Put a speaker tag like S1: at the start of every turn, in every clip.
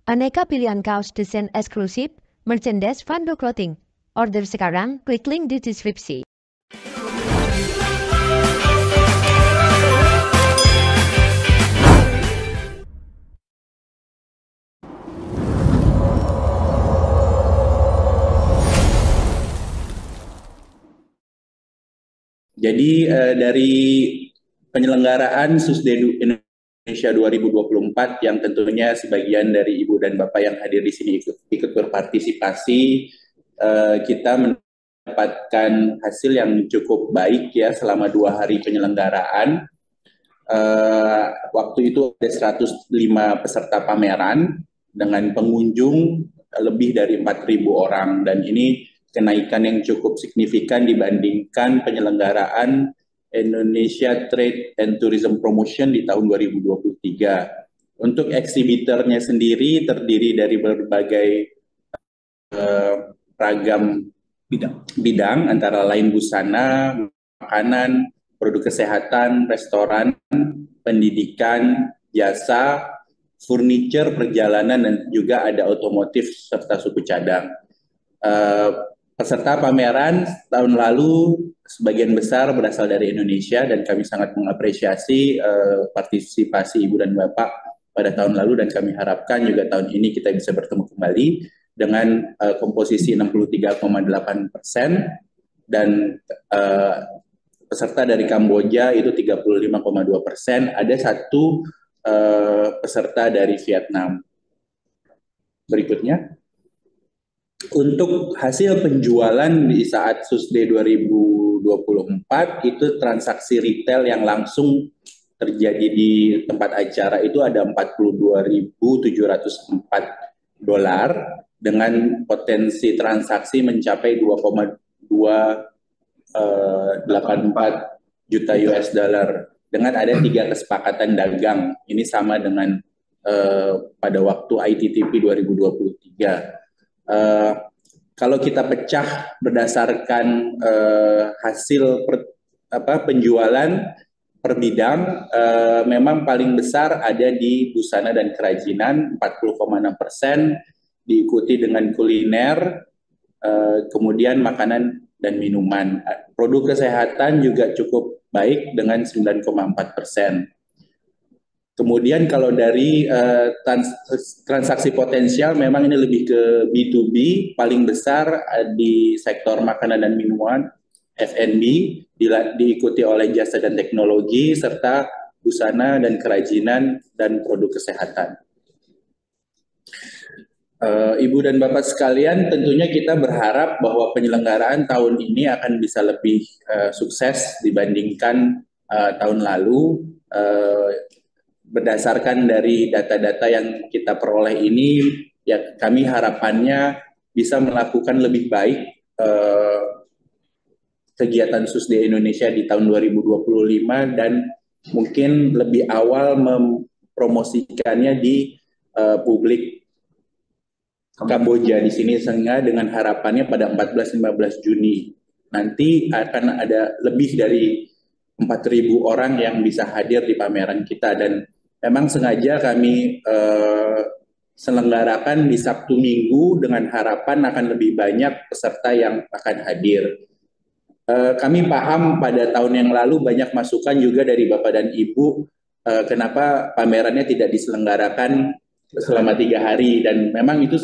S1: Aneka pilihan kaos desain eksklusif, merchandise Fando Clothing. Order sekarang, klik link di deskripsi.
S2: Jadi dari penyelenggaraan Susdedu Indonesia 2024 yang tentunya sebagian dari Ibu dan Bapak yang hadir di sini ikut berpartisipasi, kita mendapatkan hasil yang cukup baik ya selama 2 hari penyelenggaraan. Waktu itu ada 105 peserta pameran dengan pengunjung lebih dari 4.000 orang, dan ini kenaikan yang cukup signifikan dibandingkan penyelenggaraan Indonesia Trade and Tourism Promotion di tahun 2023. Untuk eksibitornya sendiri terdiri dari berbagai ragam bidang antara lain busana, makanan, produk kesehatan, restoran, pendidikan, jasa, furniture, perjalanan, dan juga ada otomotif serta suku cadang. Peserta pameran tahun lalu sebagian besar berasal dari Indonesia, dan kami sangat mengapresiasi partisipasi Ibu dan Bapak pada tahun lalu, dan kami harapkan juga tahun ini kita bisa bertemu kembali dengan komposisi 63,8% dan peserta dari Kamboja itu 35,2%. Ada satu peserta dari Vietnam. Berikutnya. Untuk hasil penjualan di saat Susde 2024 itu transaksi retail yang langsung terjadi di tempat acara itu ada 42.704 dolar dengan potensi transaksi mencapai 2,284 juta US dollar dengan ada 3 kesepakatan dagang. Ini sama dengan pada waktu ITTP 2023. Kalau kita pecah berdasarkan hasil penjualan per bidang, memang paling besar ada di busana dan kerajinan 40,6%, diikuti dengan kuliner, kemudian makanan dan minuman. Produk kesehatan juga cukup baik dengan 9,4%. Kemudian kalau dari transaksi potensial memang ini lebih ke B2B, paling besar di sektor makanan dan minuman, F&B, diikuti oleh jasa dan teknologi, serta busana dan kerajinan dan produk kesehatan. Ibu dan Bapak sekalian, tentunya kita berharap bahwa penyelenggaraan tahun ini akan bisa lebih sukses dibandingkan tahun lalu. Berdasarkan dari data-data yang kita peroleh ini, ya kami harapannya bisa melakukan lebih baik kegiatan Susde Indonesia di tahun 2025 dan mungkin lebih awal mempromosikannya di publik Kamboja di sini, sehingga dengan harapannya pada 14-15 Juni nanti akan ada lebih dari 4.000 orang yang bisa hadir di pameran kita, dan memang sengaja kami selenggarakan di Sabtu Minggu dengan harapan akan lebih banyak peserta yang akan hadir. Kami paham pada tahun yang lalu banyak masukan juga dari Bapak dan Ibu kenapa pamerannya tidak diselenggarakan selama 3 hari, dan memang itu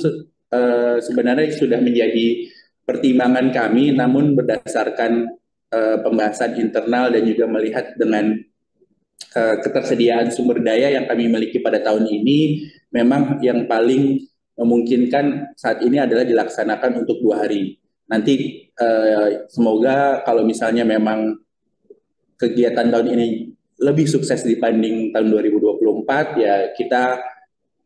S2: sebenarnya sudah menjadi pertimbangan kami, namun berdasarkan pembahasan internal dan juga melihat dengan ketersediaan sumber daya yang kami miliki pada tahun ini, memang yang paling memungkinkan saat ini adalah dilaksanakan untuk 2 hari. Nanti semoga kalau misalnya memang kegiatan tahun ini lebih sukses dibanding tahun 2024, ya kita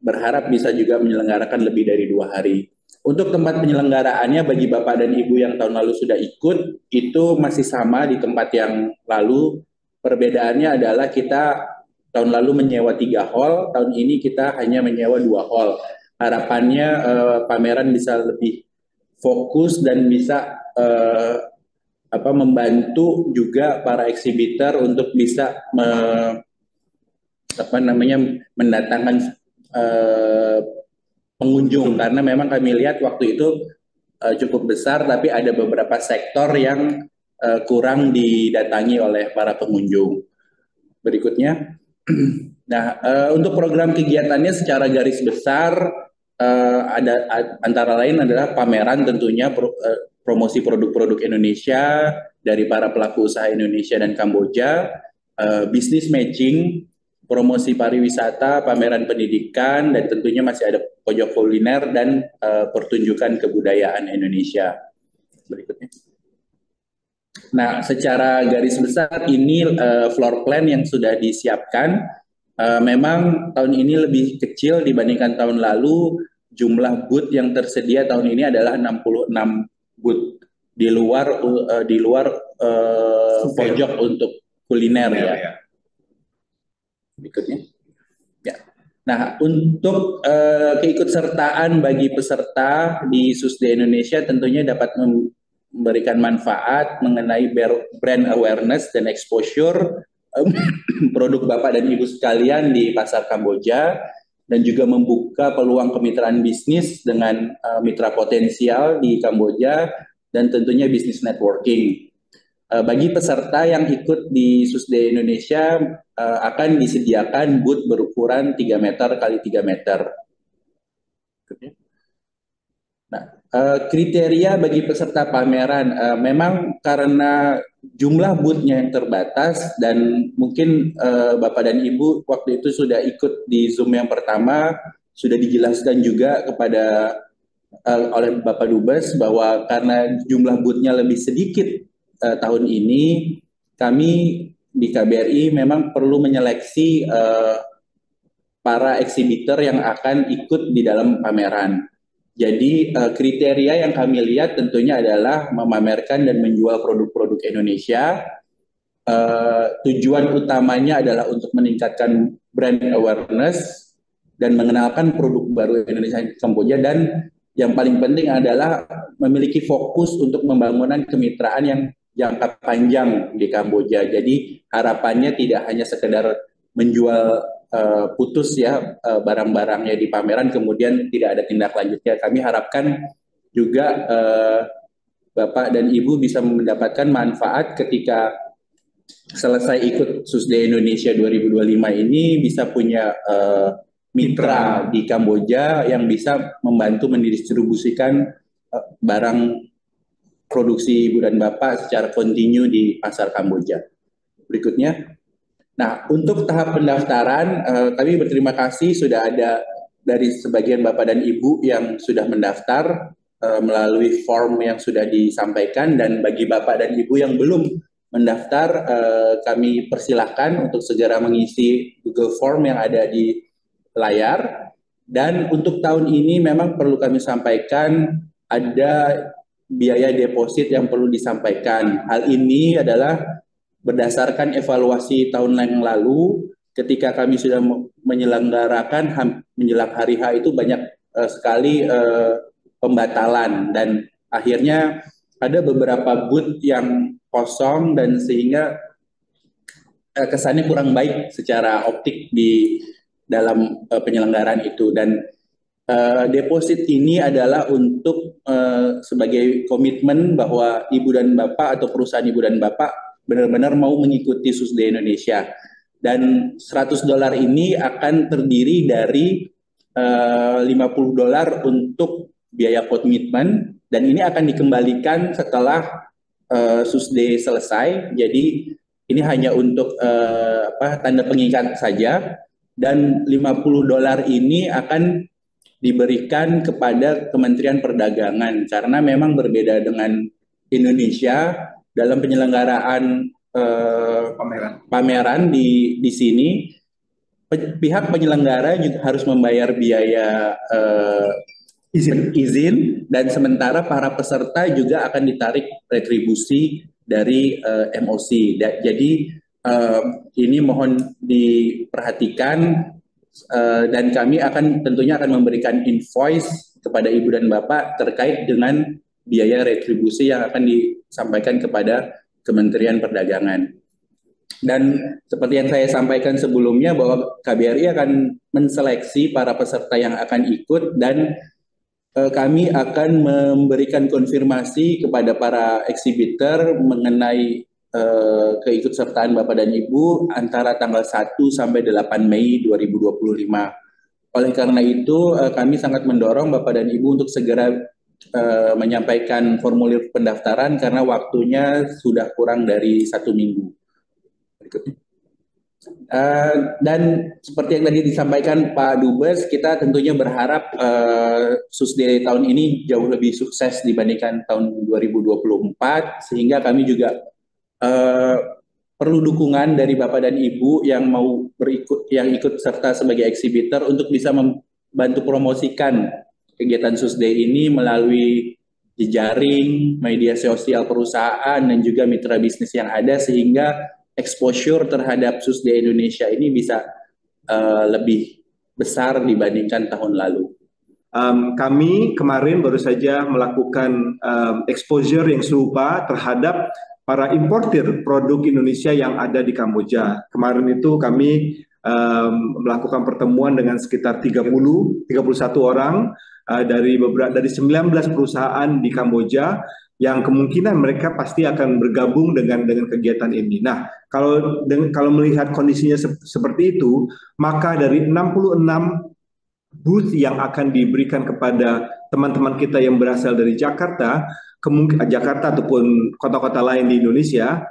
S2: berharap bisa juga menyelenggarakan lebih dari 2 hari. Untuk tempat penyelenggaraannya bagi Bapak dan Ibu yang tahun lalu sudah ikut, itu masih sama di tempat yang lalu. Perbedaannya adalah kita tahun lalu menyewa 3 hall, tahun ini kita hanya menyewa 2 hall. Harapannya pameran bisa lebih fokus dan bisa membantu juga para eksibitor untuk bisa mendatangkan pengunjung karena memang kami lihat waktu itu cukup besar tapi ada beberapa sektor yang kurang didatangi oleh para pengunjung. Berikutnya. Nah, untuk program kegiatannya secara garis besar ada antara lain adalah pameran tentunya promosi produk-produk Indonesia dari para pelaku usaha Indonesia dan Kamboja, bisnis matching, promosi pariwisata, pameran pendidikan, dan tentunya masih ada pojok kuliner dan pertunjukan kebudayaan Indonesia. Berikutnya. Nah, secara garis besar ini floor plan yang sudah disiapkan. Memang tahun ini lebih kecil dibandingkan tahun lalu. Jumlah booth yang tersedia tahun ini adalah 66 booth di luar pojok untuk kuliner ya. Berikutnya. Ya. Nah, untuk keikutsertaan bagi peserta di SUSDE Indonesia tentunya dapat memberikan manfaat mengenai brand awareness dan exposure produk Bapak dan Ibu sekalian di pasar Kamboja dan juga membuka peluang kemitraan bisnis dengan mitra potensial di Kamboja dan tentunya bisnis networking. Bagi peserta yang ikut di SUSDE Indonesia akan disediakan booth berukuran 3 meter kali 3 meter. Nah, kriteria bagi peserta pameran memang karena jumlah booth-nya yang terbatas dan mungkin Bapak dan Ibu waktu itu sudah ikut di Zoom yang pertama, sudah dijelaskan juga kepada oleh Bapak Dubes bahwa karena jumlah booth-nya lebih sedikit tahun ini, kami di KBRI memang perlu menyeleksi para eksibitor yang akan ikut di dalam pameran. Jadi kriteria yang kami lihat tentunya adalah memamerkan dan menjual produk-produk Indonesia. Tujuan utamanya adalah untuk meningkatkan brand awareness dan mengenalkan produk baru Indonesia di Kamboja, dan yang paling penting adalah memiliki fokus untuk pembangunan kemitraan yang jangka panjang di Kamboja. Jadi harapannya tidak hanya sekedar menjual putus ya barang-barangnya di pameran kemudian tidak ada tindak lanjutnya. Kami harapkan juga Bapak dan Ibu bisa mendapatkan manfaat ketika selesai ikut SUSDE Indonesia 2025 ini, bisa punya mitra di Kamboja yang bisa membantu mendistribusikan barang produksi Ibu dan Bapak secara kontinu di pasar Kamboja. Berikutnya. Nah, untuk tahap pendaftaran, kami berterima kasih sudah ada dari sebagian Bapak dan Ibu yang sudah mendaftar melalui form yang sudah disampaikan, dan bagi Bapak dan Ibu yang belum mendaftar, kami persilahkan untuk segera mengisi Google Form yang ada di layar. Dan untuk tahun ini memang perlu kami sampaikan ada biaya deposit yang perlu disampaikan. Hal ini adalah berdasarkan evaluasi tahun yang lalu, ketika kami sudah menyelenggarakan menjelang hari H itu banyak sekali pembatalan, dan akhirnya ada beberapa booth yang kosong dan sehingga kesannya kurang baik secara optik di dalam penyelenggaraan itu. Dan deposit ini adalah untuk sebagai komitmen bahwa Ibu dan Bapak atau perusahaan Ibu dan Bapak benar-benar mau mengikuti SUSDE Indonesia. Dan $100 ini akan terdiri dari $50 untuk biaya komitmen, dan ini akan dikembalikan setelah SUSDE selesai. Jadi ini hanya untuk tanda pengikat saja, dan $50 ini akan diberikan kepada Kementerian Perdagangan karena memang berbeda dengan Indonesia. Dalam penyelenggaraan pameran di sini, pihak penyelenggara juga harus membayar biaya izin, dan sementara para peserta juga akan ditarik retribusi dari MOC. Jadi ini mohon diperhatikan, dan kami tentunya akan memberikan invoice kepada Ibu dan Bapak terkait dengan biaya retribusi yang akan disampaikan kepada Kementerian Perdagangan. Dan seperti yang saya sampaikan sebelumnya bahwa KBRI akan menseleksi para peserta yang akan ikut dan kami akan memberikan konfirmasi kepada para eksibitor mengenai keikutsertaan Bapak dan Ibu antara tanggal 1 sampai 8 Mei 2025. Oleh karena itu, kami sangat mendorong Bapak dan Ibu untuk segera menyampaikan formulir pendaftaran karena waktunya sudah kurang dari 1 minggu. Berikutnya. Dan seperti yang tadi disampaikan Pak Dubes, kita tentunya berharap Susdere tahun ini jauh lebih sukses dibandingkan tahun 2024, sehingga kami juga perlu dukungan dari Bapak dan Ibu yang mau yang ikut serta sebagai eksibitor untuk bisa membantu promosikan kegiatan Susdere ini melalui jejaring, media sosial perusahaan, dan juga mitra bisnis yang ada, sehingga exposure terhadap Susdere Indonesia ini bisa lebih besar dibandingkan tahun lalu.
S3: Kami kemarin baru saja melakukan exposure yang serupa terhadap para importir produk Indonesia yang ada di Kamboja. Kemarin itu kami melakukan pertemuan dengan sekitar 31 orang dari 19 perusahaan di Kamboja yang kemungkinan mereka pasti akan bergabung dengan kegiatan ini. Nah, kalau melihat kondisinya seperti itu, maka dari 66 booth yang akan diberikan kepada teman-teman kita yang berasal dari Jakarta, Jakarta ataupun kota-kota lain di Indonesia,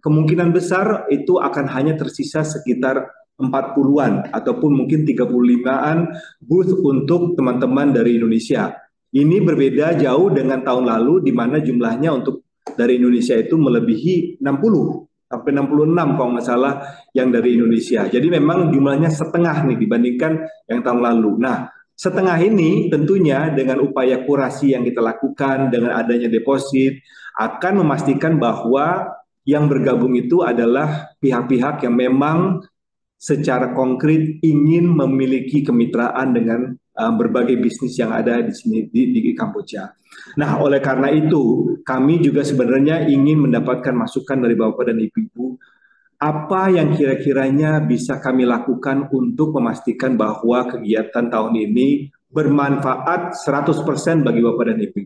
S3: kemungkinan besar itu akan hanya tersisa sekitar 40-an ataupun mungkin 35-an booth untuk teman-teman dari Indonesia. Ini berbeda jauh dengan tahun lalu di mana jumlahnya untuk dari Indonesia itu melebihi 60 sampai 66 kalau nggak salah yang dari Indonesia. Jadi memang jumlahnya setengah nih dibandingkan yang tahun lalu. Nah, setengah ini tentunya dengan upaya kurasi yang kita lakukan dengan adanya deposit akan memastikan bahwa yang bergabung itu adalah pihak-pihak yang memang secara konkret ingin memiliki kemitraan dengan berbagai bisnis yang ada di sini di Kamboja. Nah, oleh karena itu, kami juga sebenarnya ingin mendapatkan masukan dari Bapak dan Ibu, apa yang kira-kiranya bisa kami lakukan untuk memastikan bahwa kegiatan tahun ini bermanfaat 100% bagi Bapak dan Ibu.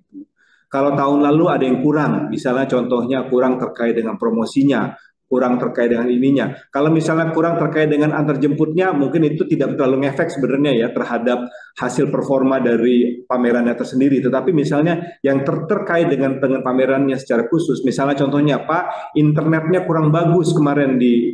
S3: Kalau tahun lalu ada yang kurang, misalnya contohnya kurang terkait dengan promosinya, kurang terkait dengan ininya. Kalau misalnya kurang terkait dengan antarjemputnya, mungkin itu tidak terlalu ngefek sebenarnya ya terhadap hasil performa dari pamerannya tersendiri. Tetapi misalnya yang terkait dengan pamerannya secara khusus, misalnya contohnya Pak, internetnya kurang bagus kemarin di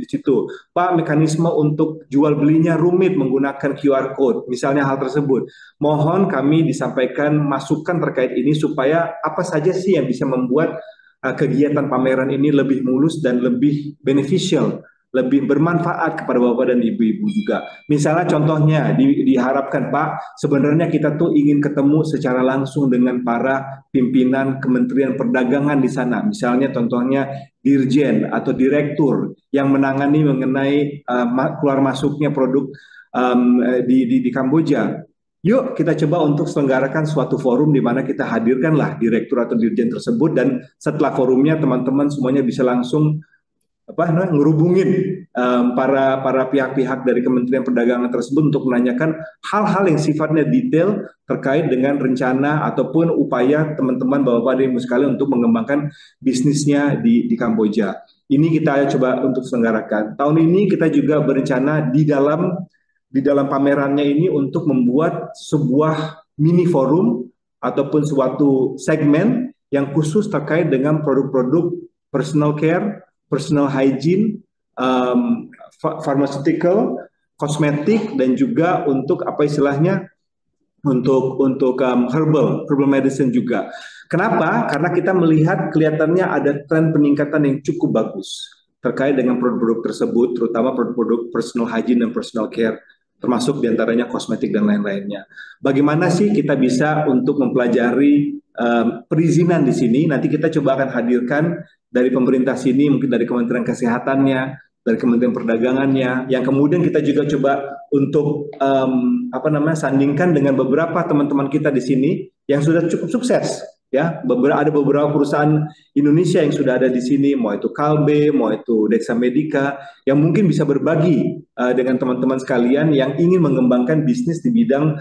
S3: situ. Pak, mekanisme untuk jual belinya rumit menggunakan QR code, misalnya hal tersebut. Mohon kami disampaikan masukan terkait ini supaya apa saja sih yang bisa membuat kegiatan pameran ini lebih mulus dan lebih beneficial, lebih bermanfaat kepada Bapak dan Ibu-Ibu juga. Misalnya contohnya diharapkan Pak, sebenarnya kita tuh ingin ketemu secara langsung dengan para pimpinan Kementerian Perdagangan di sana. Misalnya contohnya Dirjen atau Direktur yang menangani mengenai keluar masuknya produk di Kamboja. Yuk kita coba untuk selenggarakan suatu forum di mana kita hadirkanlah direktur atau dirjen tersebut dan setelah forumnya teman-teman semuanya bisa langsung ngerubungin para pihak-pihak dari Kementerian Perdagangan tersebut untuk menanyakan hal-hal yang sifatnya detail terkait dengan rencana ataupun upaya teman-teman Bapak dan Ibu sekalian untuk mengembangkan bisnisnya di Kamboja. Ini kita coba untuk selenggarakan. Tahun ini kita juga berencana di dalam pamerannya ini untuk membuat sebuah mini forum ataupun suatu segmen yang khusus terkait dengan produk-produk personal care, personal hygiene, pharmaceutical, kosmetik, dan juga untuk apa istilahnya untuk herbal medicine juga. Kenapa? Karena kita melihat kelihatannya ada tren peningkatan yang cukup bagus terkait dengan produk-produk tersebut, terutama produk-produk personal hygiene dan personal care, termasuk diantaranya kosmetik dan lain-lainnya. Bagaimana sih kita bisa untuk mempelajari perizinan di sini? Nanti kita coba akan hadirkan dari pemerintah sini, mungkin dari Kementerian Kesehatannya, dari Kementerian Perdagangannya, yang kemudian kita juga coba untuk sandingkan dengan beberapa teman-teman kita di sini yang sudah cukup sukses ya. Ada beberapa perusahaan Indonesia yang sudah ada di sini, mau itu Kalbe, mau itu Dexa Medica, yang mungkin bisa berbagi dengan teman-teman sekalian yang ingin mengembangkan bisnis di bidang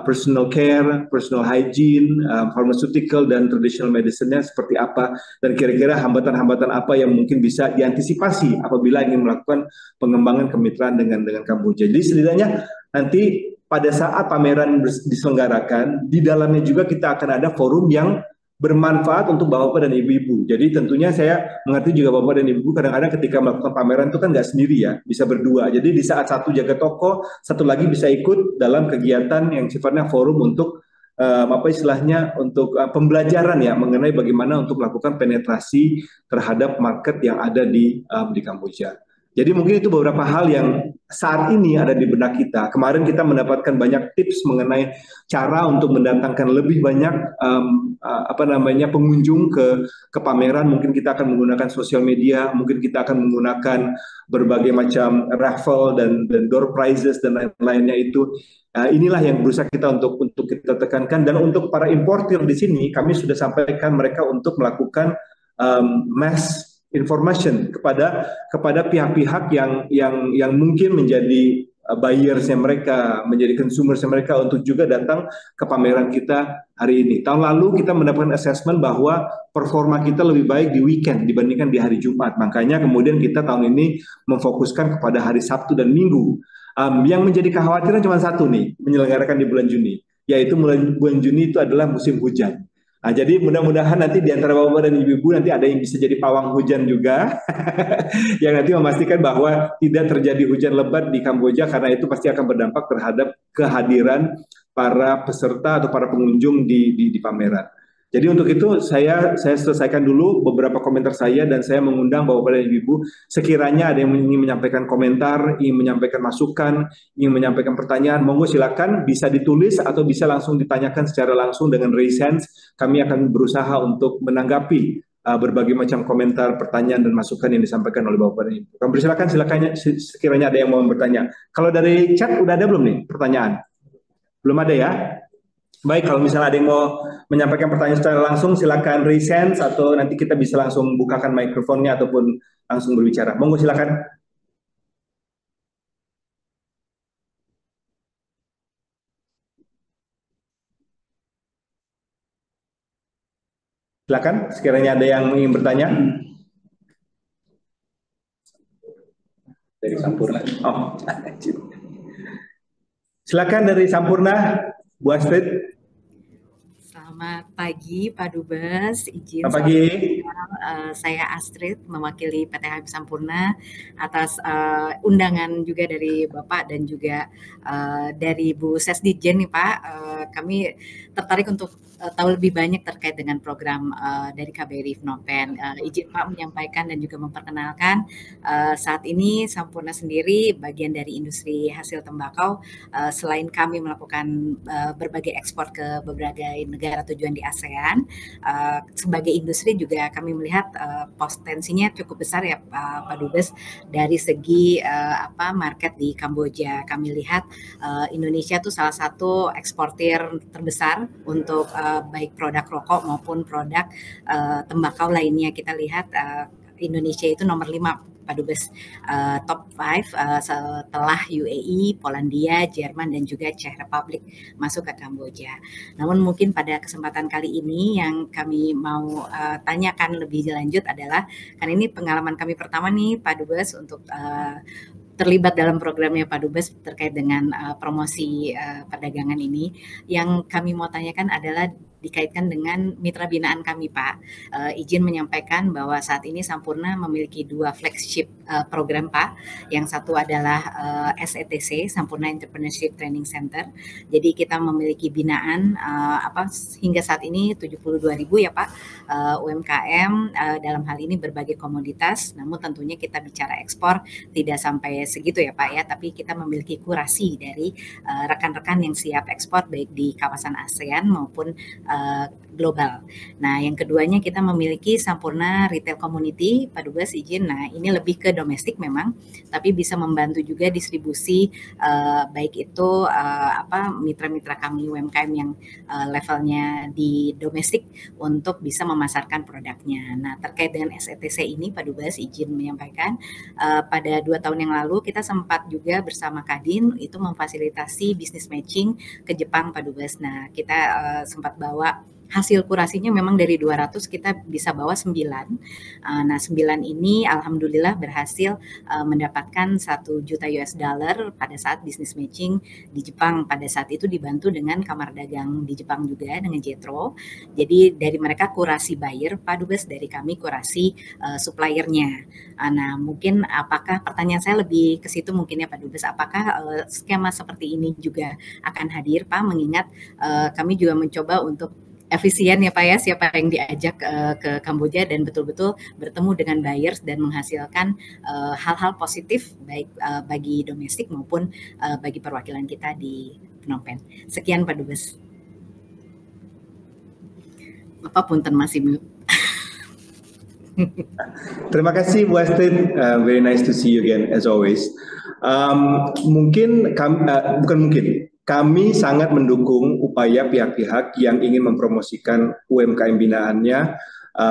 S3: personal care, personal hygiene, pharmaceutical dan traditional medicine-nya seperti apa, dan kira-kira hambatan-hambatan apa yang mungkin bisa diantisipasi apabila ingin melakukan pengembangan kemitraan dengan Kamboja. Jadi setidaknya nanti pada saat pameran diselenggarakan, di dalamnya juga kita akan ada forum yang bermanfaat untuk bapak-bapak dan ibu-ibu. Jadi tentunya saya mengerti juga bapak dan ibu kadang-kadang ketika melakukan pameran itu kan nggak sendiri ya, bisa berdua. Jadi di saat satu jaga toko, satu lagi bisa ikut dalam kegiatan yang sifatnya forum untuk apa istilahnya untuk pembelajaran ya mengenai bagaimana untuk melakukan penetrasi terhadap market yang ada di Kamboja. Jadi mungkin itu beberapa hal yang saat ini ada di benak kita. Kemarin kita mendapatkan banyak tips mengenai cara untuk mendatangkan lebih banyak pengunjung ke pameran. Mungkin kita akan menggunakan sosial media, mungkin kita akan menggunakan berbagai macam raffle dan door prizes dan lain-lainnya itu. Inilah yang berusaha kita untuk kita tekankan, dan untuk para importir di sini kami sudah sampaikan mereka untuk melakukan mass information kepada pihak-pihak yang mungkin menjadi buyers-nya mereka, menjadi consumers-nya mereka untuk juga datang ke pameran kita hari ini. Tahun lalu kita mendapatkan assessment bahwa performa kita lebih baik di weekend dibandingkan di hari Jumat. Makanya kemudian kita tahun ini memfokuskan kepada hari Sabtu dan Minggu. Yang menjadi kekhawatiran cuma satu nih, menyelenggarakan di bulan Juni, yaitu bulan Juni itu adalah musim hujan. Nah, jadi mudah-mudahan nanti di antara bapak dan ibu-ibu nanti ada yang bisa jadi pawang hujan juga, yang nanti memastikan bahwa tidak terjadi hujan lebat di Kamboja, karena itu pasti akan berdampak terhadap kehadiran para peserta atau para pengunjung di pameran. Jadi untuk itu saya selesaikan dulu beberapa komentar saya, dan saya mengundang bapak dan ibu sekiranya ada yang ingin menyampaikan komentar, ingin menyampaikan masukan, ingin menyampaikan pertanyaan, monggo silakan, bisa ditulis atau bisa langsung ditanyakan secara langsung dengan raise hands. Kami akan berusaha untuk menanggapi berbagai macam komentar, pertanyaan dan masukan yang disampaikan oleh bapak dan ibu. Kami silakan sekiranya ada yang mau bertanya. Kalau dari chat udah ada belum nih pertanyaan? Belum ada ya? Baik, kalau misalnya ada yang mau menyampaikan pertanyaan secara langsung, silakan raise hands atau nanti kita bisa langsung bukakan mikrofonnya ataupun langsung berbicara. Monggo silakan. Silakan, sekiranya ada yang ingin bertanya.
S2: Dari Sampurna.
S3: Oh, silakan dari Sampurna, Bu Astrid.
S4: Selamat pagi Pak Dubes, izin
S3: Selamat pagi.
S4: Saya Astrid mewakili PT Habib Sampurna atas undangan juga dari Bapak dan juga dari Bu Sesdijen nih Pak. Kami tertarik untuk tahu lebih banyak terkait dengan program dari KBRI Phnom Penh. Izin Pak menyampaikan dan juga memperkenalkan saat ini Sampurna sendiri bagian dari industri hasil tembakau. Selain kami melakukan berbagai ekspor ke berbagai negara tujuan di ASEAN, sebagai industri juga kami melihat potensinya cukup besar ya Pak Dubes dari segi market di Kamboja. Kami lihat Indonesia tuh salah satu eksportir terbesar untuk baik produk rokok maupun produk tembakau lainnya. Kita lihat Indonesia itu nomor 5 Pak Dubes, top 5 setelah UAE, Polandia, Jerman dan juga Czech Republic masuk ke Kamboja. Namun mungkin pada kesempatan kali ini yang kami mau tanyakan lebih lanjut adalah, kan ini pengalaman kami pertama nih Pak Dubes untuk terlibat dalam programnya Pak Dubes terkait dengan promosi perdagangan ini. Yang kami mau tanyakan adalah dikaitkan dengan mitra binaan kami Pak. Izin menyampaikan bahwa saat ini Sampurna memiliki 2 flagship program Pak. Yang satu adalah SETC, Sampurna Entrepreneurship Training Center. Jadi kita memiliki binaan hingga saat ini 72.000 ya Pak UMKM dalam hal ini berbagai komoditas. Namun tentunya kita bicara ekspor tidak sampai segitu ya Pak ya, tapi kita memiliki kurasi dari rekan-rekan yang siap ekspor baik di kawasan ASEAN maupun global. Nah, yang keduanya kita memiliki Sampurna Retail Community, Pak Dubes izin. Nah, ini lebih ke domestik memang, tapi bisa membantu juga distribusi baik itu mitra-mitra kami UMKM yang levelnya di domestik untuk bisa memasarkan produknya. Nah, terkait dengan SETC ini, Pak Dubes izin menyampaikan pada 2 tahun yang lalu kita sempat juga bersama Kadin itu memfasilitasi business matching ke Jepang, Pak Dubes. Nah, kita sempat bawa hasil kurasinya memang dari 200 kita bisa bawa 9. Nah, 9 ini alhamdulillah berhasil mendapatkan 1 juta US dollar pada saat business matching di Jepang. Pada saat itu dibantu dengan Kamar Dagang di Jepang juga dengan Jetro. Jadi dari mereka kurasi buyer, Pak Dubes, dari kami kurasi suppliernya. Nah, mungkin apakah pertanyaan saya lebih ke situ mungkin ya Pak Dubes, apakah skema seperti ini juga akan hadir Pak, mengingat kami juga mencoba untuk efisien ya Pak ya, siapa yang diajak ke Kamboja dan betul-betul bertemu dengan buyers dan menghasilkan hal-hal positif baik bagi domestik maupun bagi perwakilan kita di Phnom Penh. Sekian Pak Dubes. Bapak punten masih mute.
S3: Terima kasih Bu Astrid, very nice to see you again as always. Kami sangat mendukung upaya pihak-pihak yang ingin mempromosikan UMKM binaannya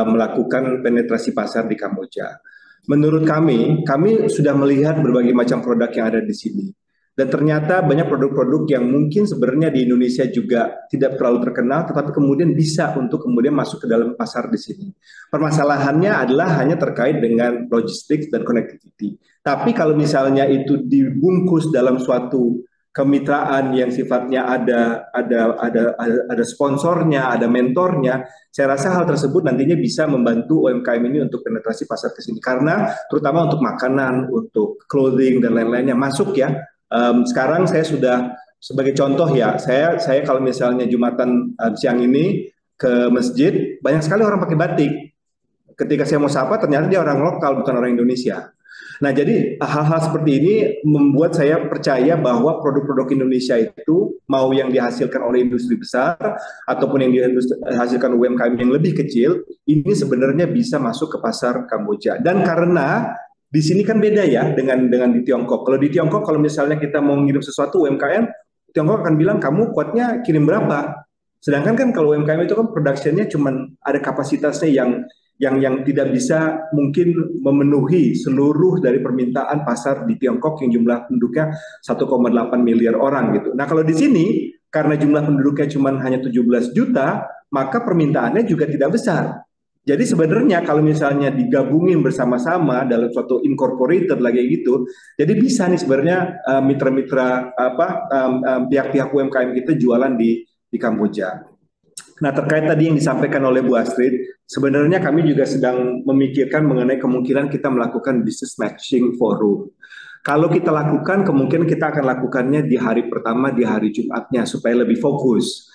S3: melakukan penetrasi pasar di Kamboja. Menurut kami sudah melihat berbagai macam produk yang ada di sini. Dan ternyata banyak produk-produk yang mungkin sebenarnya di Indonesia juga tidak terlalu terkenal, tetapi kemudian bisa untuk kemudian masuk ke dalam pasar di sini. Permasalahannya adalah hanya terkait dengan logistik dan connectivity. Tapi kalau misalnya itu dibungkus dalam suatu kemitraan yang sifatnya ada sponsornya, ada mentornya, saya rasa hal tersebut nantinya bisa membantu UMKM ini untuk penetrasi pasar ke sini. Karena terutama untuk makanan, untuk clothing dan lain-lainnya masuk ya. Sekarang saya sudah sebagai contoh ya, saya kalau misalnya Jumatan siang ini ke masjid, banyak sekali orang pakai batik. Ketika saya mau sapa, ternyata dia orang lokal, bukan orang Indonesia. Nah, jadi hal-hal seperti ini membuat saya percaya bahwa produk-produk Indonesia itu, mau yang dihasilkan oleh industri besar, ataupun yang dihasilkan UMKM yang lebih kecil, ini sebenarnya bisa masuk ke pasar Kamboja. Dan karena di sini kan beda ya dengan di Tiongkok. Kalau di Tiongkok, kalau misalnya kita mau ngirim sesuatu UMKM, Tiongkok akan bilang kamu kuotnya kirim berapa. Sedangkan kan kalau UMKM itu kan produksinya cuma ada kapasitasnya yang tidak bisa mungkin memenuhi seluruh dari permintaan pasar di Tiongkok yang jumlah penduduknya 1,8 miliar orang gitu. Nah kalau di sini karena jumlah penduduknya cuma hanya 17 juta, maka permintaannya juga tidak besar. Jadi sebenarnya kalau misalnya digabungin bersama-sama dalam suatu incorporated lagi gitu, jadi bisa nih sebenarnya mitra-mitra pihak-pihak UMKM kita jualan di Kamboja. Nah terkait tadi yang disampaikan oleh Bu Astrid, sebenarnya kami juga sedang memikirkan mengenai kemungkinan kita melakukan business matching forum. Kalau kita lakukan, kemungkinan kita akan lakukannya di hari pertama, di hari Jumatnya supaya lebih fokus.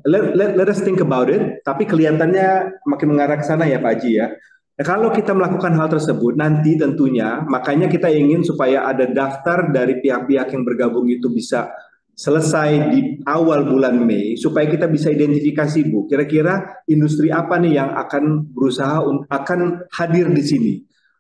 S3: Let us think about it, tapi kelihatannya makin mengarah ke sana ya Pak Haji ya. Nah, kalau kita melakukan hal tersebut, nanti tentunya, makanya kita ingin supaya ada daftar dari pihak-pihak yang bergabung itu bisa selesai di awal bulan Mei, supaya kita bisa identifikasi Bu, kira-kira industri apa nih yang akan berusaha akan hadir di sini.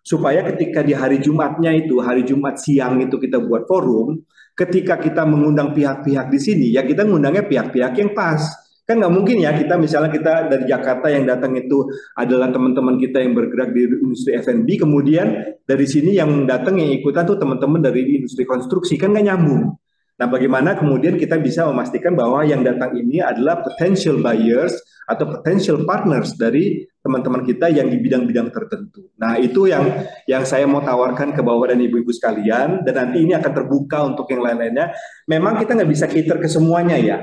S3: Supaya ketika di hari Jumatnya itu, hari Jumat siang itu kita buat forum, ketika kita mengundang pihak-pihak di sini, ya kita mengundangnya pihak-pihak yang pas. Kan nggak mungkin ya kita misalnya kita dari Jakarta yang datang itu adalah teman-teman kita yang bergerak di industri F&B, kemudian dari sini yang datang yang ikutan tuh teman-teman dari industri konstruksi, kan nggak nyambung. Nah bagaimana kemudian kita bisa memastikan bahwa yang datang ini adalah potential buyers atau potential partners dari teman-teman kita yang di bidang-bidang tertentu. Nah itu yang saya mau tawarkan ke Bapak dan Ibu-Ibu sekalian, dan nanti ini akan terbuka untuk yang lain-lainnya. Memang kita nggak bisa cater ke semuanya ya,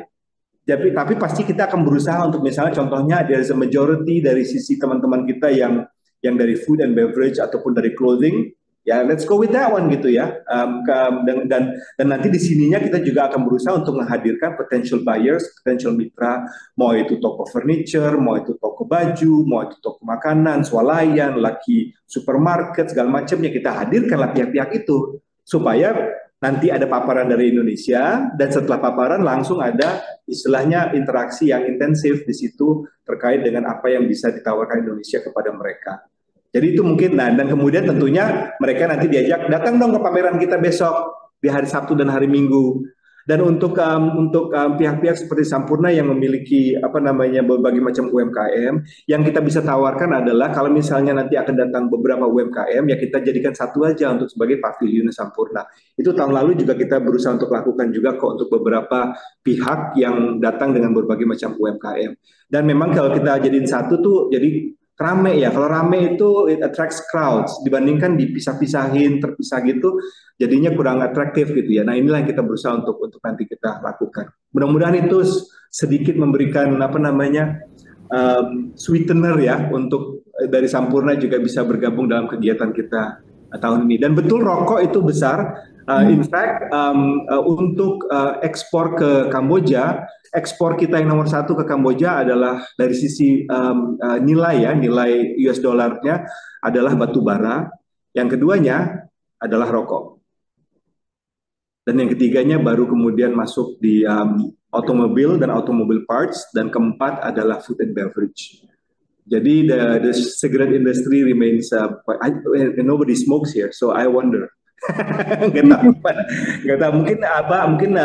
S3: tapi pasti kita akan berusaha untuk misalnya contohnya there's a majority dari sisi teman-teman kita yang dari food and beverage ataupun dari clothing. Ya, let's go with that one gitu ya. Dan nanti di sininya kita juga akan berusaha untuk menghadirkan potential buyers, potential mitra, mau itu toko furniture, mau itu toko baju, mau itu toko makanan, swalayan, laki supermarket, segala macamnya kita hadirkanlah pihak-pihak itu supaya nanti ada paparan dari Indonesia, dan setelah paparan langsung ada istilahnya interaksi yang intensif di situ terkait dengan apa yang bisa ditawarkan Indonesia kepada mereka. Jadi itu mungkin, nah, dan kemudian tentunya mereka nanti diajak datang dong ke pameran kita besok di hari Sabtu dan hari Minggu. Dan untuk pihak-pihak seperti Sampurna yang memiliki berbagai macam UMKM, yang kita bisa tawarkan adalah kalau misalnya nanti akan datang beberapa UMKM, ya kita jadikan satu aja untuk sebagai pavilion Sampurna. Itu tahun lalu juga kita berusaha untuk lakukan juga kok untuk beberapa pihak yang datang dengan berbagai macam UMKM. Dan memang kalau kita jadiin satu tuh jadi rame ya. Kalau rame itu it attracts crowds dibandingkan dipisah-pisahin, terpisah gitu, jadinya kurang atraktif gitu ya. Nah, inilah yang kita berusaha untuk nanti kita lakukan. Mudah-mudahan itu sedikit memberikan sweetener ya untuk dari Sampurna juga bisa bergabung dalam kegiatan kita tahun ini. Dan betul rokok itu besar. In fact, untuk ekspor ke Kamboja, ekspor kita yang nomor satu ke Kamboja adalah dari sisi nilai US dollarnya adalah batu bara, yang keduanya adalah rokok, dan yang ketiganya baru kemudian masuk di otomobil dan automobil parts, dan keempat adalah food and beverage. Jadi the cigarette industry remains nobody smokes here, so I wonder. Nggak tahu mungkin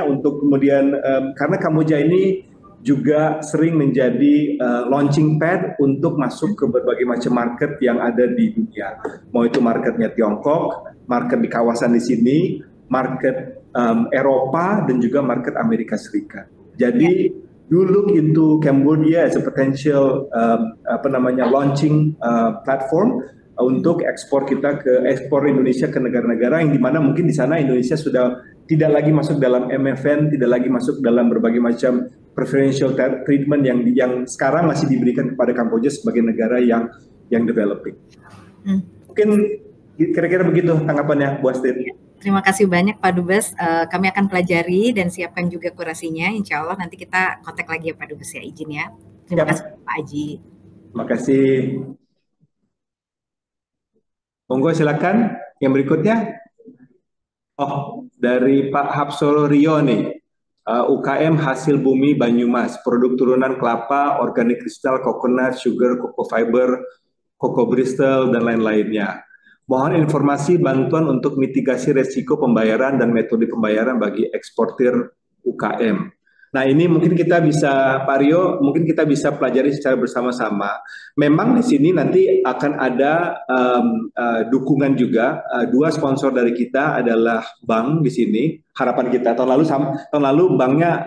S3: untuk kemudian karena Kamboja ini juga sering menjadi launching pad untuk masuk ke berbagai macam market yang ada di dunia, mau itu marketnya Tiongkok, market di kawasan di sini, market Eropa, dan juga market Amerika Serikat. Jadi you look into Cambodia as a potential launching platform untuk ekspor Indonesia ke negara-negara yang dimana mungkin di sana Indonesia sudah tidak lagi masuk dalam MFN, tidak lagi masuk dalam berbagai macam preferential treatment yang sekarang masih diberikan kepada Kamboja sebagai negara yang developing. Mungkin kira-kira begitu tanggapannya, Bu Astrid.
S4: Terima kasih banyak Pak Dubes. Kami akan pelajari dan siapkan juga kurasinya. Insya Allah nanti kita kontak lagi ya Pak Dubes ya, izin ya. Terima kasih Pak Aji.
S3: Terima kasih. Monggo silakan yang berikutnya. Oh, dari Pak Hapsolo Rio nih. UKM hasil bumi Banyumas, produk turunan kelapa, organik kristal, coconut, sugar, cocoa fiber, cocoa bristol, dan lain-lainnya. Mohon informasi bantuan untuk mitigasi resiko pembayaran dan metode pembayaran bagi eksportir UKM. Nah, ini mungkin kita bisa, Pak Rio, mungkin kita bisa pelajari secara bersama-sama. Memang di sini nanti akan ada dukungan juga. Dua sponsor dari kita adalah bank di sini. Harapan kita tahun lalu banknya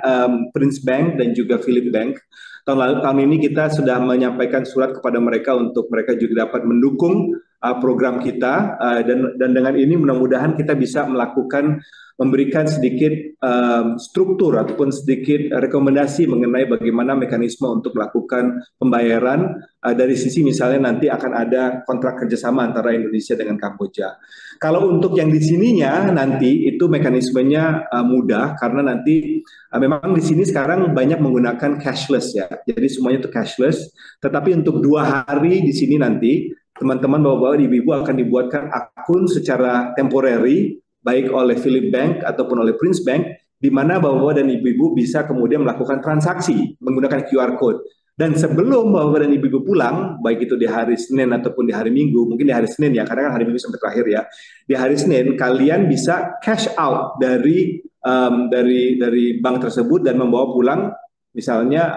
S3: Prince Bank dan juga Philip Bank. Tahun ini kita sudah menyampaikan surat kepada mereka untuk mereka juga dapat mendukung program kita, dan dengan ini mudah-mudahan kita bisa memberikan sedikit struktur ataupun sedikit rekomendasi mengenai bagaimana mekanisme untuk melakukan pembayaran dari sisi misalnya nanti akan ada kontrak kerjasama antara Indonesia dengan Kamboja. Kalau untuk yang di sininya nanti itu mekanismenya mudah karena nanti memang di sini sekarang banyak menggunakan cashless ya, jadi semuanya itu cashless. Tetapi untuk 2 hari di sini nanti teman-teman bapak-bapak ibu-ibu akan dibuatkan akun secara temporary baik oleh Philip Bank ataupun oleh Prince Bank, di mana bapak-bapak dan ibu-ibu bisa kemudian melakukan transaksi menggunakan QR code. Dan sebelum bapak-bapak dan ibu-ibu pulang, baik itu di hari Senin ataupun di hari Minggu, mungkin di hari Senin ya, karena kan hari Minggu sampai terakhir ya, di hari Senin kalian bisa cash out dari bank tersebut dan membawa pulang misalnya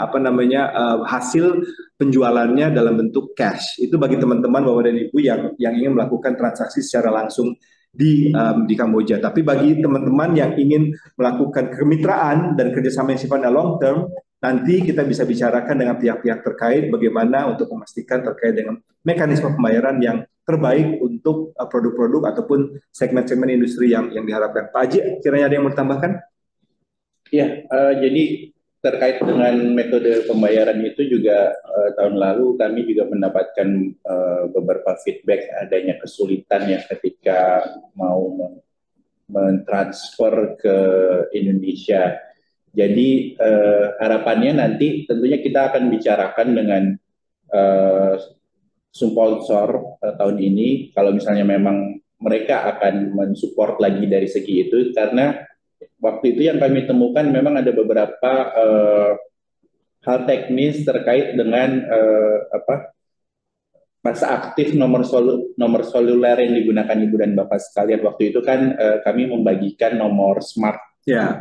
S3: hasil penjualannya dalam bentuk cash. Itu bagi teman-teman bapak dan ibu yang ingin melakukan transaksi secara langsung di Kamboja. Tapi bagi teman-teman yang ingin melakukan kemitraan dan kerjasama yang sifatnya long term, nanti kita bisa bicarakan dengan pihak-pihak terkait bagaimana untuk memastikan terkait dengan mekanisme pembayaran yang terbaik untuk produk-produk ataupun segmen-segmen industri yang diharapkan. Pak Haji, kiranya ada yang mau ditambahkan?
S2: Ya, jadi terkait dengan metode pembayaran itu juga tahun lalu kami juga mendapatkan beberapa feedback adanya kesulitan ya ketika mau mentransfer ke Indonesia. Jadi harapannya nanti tentunya kita akan bicarakan dengan sponsor tahun ini kalau misalnya memang mereka akan mensupport lagi dari segi itu, karena waktu itu yang kami temukan memang ada beberapa hal teknis terkait dengan masa aktif nomor seluler yang digunakan Ibu dan Bapak sekalian. Waktu itu kan kami membagikan nomor smart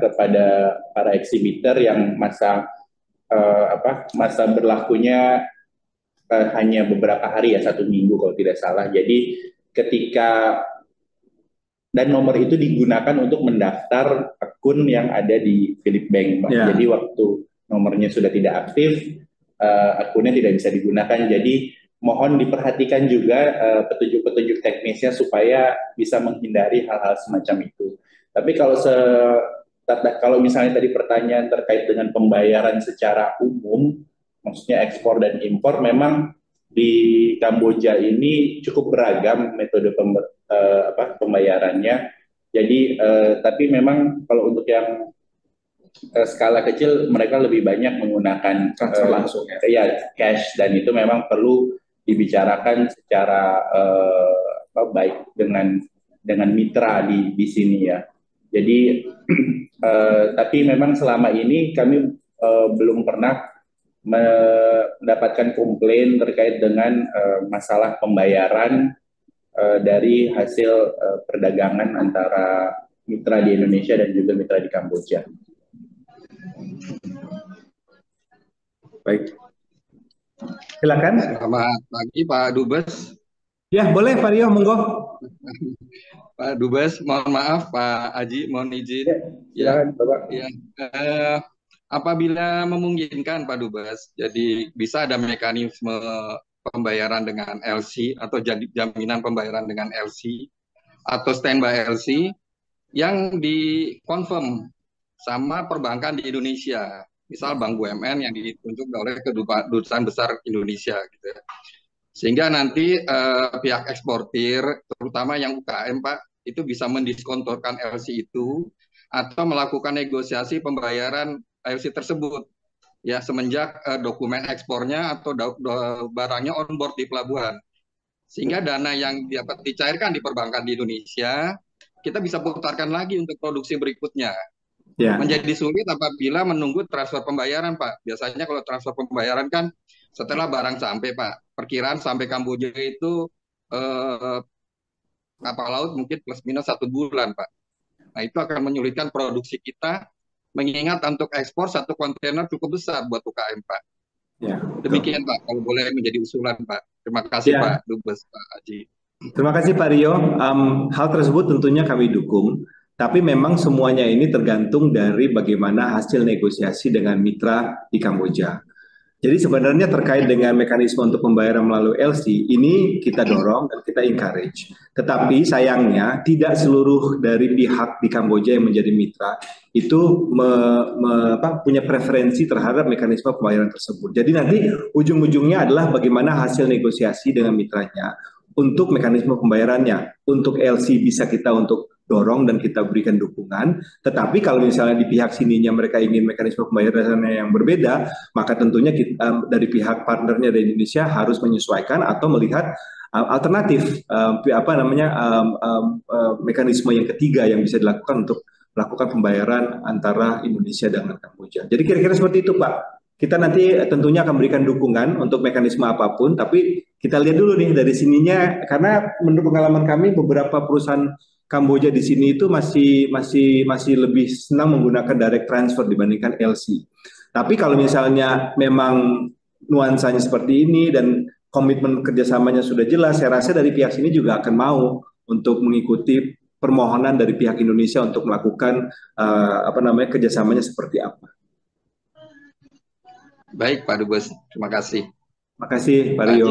S2: kepada para eksibitor yang masa berlakunya hanya beberapa hari ya, 1 minggu kalau tidak salah. Jadi ketika dan nomor itu digunakan untuk mendaftar akun yang ada di Philip Bank, Pak. Jadi waktu nomornya sudah tidak aktif, akunnya tidak bisa digunakan. Jadi mohon diperhatikan juga petunjuk-petunjuk teknisnya supaya bisa menghindari hal-hal semacam itu. Tapi kalau misalnya tadi pertanyaan terkait dengan pembayaran secara umum, maksudnya ekspor dan impor, memang di Kamboja ini cukup beragam metode pembayarannya. Jadi tapi memang kalau untuk yang skala kecil mereka lebih banyak menggunakan langsung ya cash, dan itu memang perlu dibicarakan secara baik dengan mitra di sini ya. Jadi tapi memang selama ini kami belum pernah mendapatkan komplain terkait dengan masalah pembayaran dari hasil perdagangan antara mitra di Indonesia dan juga mitra di Kamboja.
S3: Baik. Silakan.
S5: Selamat pagi Pak Dubes.
S3: Ya, boleh Pak Rio, monggo.
S5: Pak Dubes, mohon maaf Pak Haji, mohon izin.
S2: Silakan, Bapak.
S5: Ya, apabila memungkinkan Pak Dubes, jadi bisa ada mekanisme pembayaran dengan LC atau jaminan pembayaran dengan LC atau standby LC yang dikonfirm sama perbankan di Indonesia, misal Bank BUMN yang ditunjuk oleh Kedutaan Besar Indonesia, gitu ya. Sehingga nanti pihak eksportir, terutama yang UKM Pak, itu bisa mendiskontorkan LC itu atau melakukan negosiasi pembayaran LC tersebut ya semenjak dokumen ekspornya atau barangnya on board di pelabuhan, sehingga dana yang dapat dicairkan di perbankan di Indonesia kita bisa putarkan lagi untuk produksi berikutnya. Menjadi sulit apabila menunggu transfer pembayaran Pak. Biasanya kalau transfer pembayaran kan setelah barang sampai Pak, perkiraan sampai Kamboja itu kapal laut mungkin plus minus 1 bulan Pak. Nah itu akan menyulitkan produksi kita, mengingat untuk ekspor 1 kontainer cukup besar buat UKM Pak. Ya, demikian Pak, kalau boleh menjadi usulan Pak. Terima kasih Pak Dubes, Pak Haji.
S3: Terima kasih Pak Rio. Hal tersebut tentunya kami dukung, tapi memang semuanya ini tergantung dari bagaimana hasil negosiasi dengan mitra di Kamboja. Jadi sebenarnya terkait dengan mekanisme untuk pembayaran melalui LC, ini kita dorong dan kita encourage. Tetapi sayangnya tidak seluruh dari pihak di Kamboja yang menjadi mitra itu punya preferensi terhadap mekanisme pembayaran tersebut. Jadi nanti ujung-ujungnya adalah bagaimana hasil negosiasi dengan mitranya untuk mekanisme pembayarannya. Untuk LC bisa kita untuk dorong dan kita berikan dukungan. Tetapi kalau misalnya di pihak sininya mereka ingin mekanisme pembayarannya yang berbeda, maka tentunya kita, dari pihak partnernya dari Indonesia harus menyesuaikan atau melihat alternatif mekanisme yang ketiga yang bisa dilakukan untuk melakukan pembayaran antara Indonesia dengan Kamboja. Jadi kira-kira seperti itu Pak. Kita nanti tentunya akan berikan dukungan untuk mekanisme apapun, tapi kita lihat dulu nih dari sininya, karena menurut pengalaman kami beberapa perusahaan Kamboja di sini itu masih lebih senang menggunakan direct transfer dibandingkan LC. Tapi kalau misalnya memang nuansanya seperti ini dan komitmen kerjasamanya sudah jelas, saya rasa dari pihak sini juga akan mau untuk mengikuti permohonan dari pihak Indonesia untuk melakukan kerjasamanya seperti apa.
S5: Baik Pak Dubes, terima kasih.
S3: Terima kasih Pak Rio.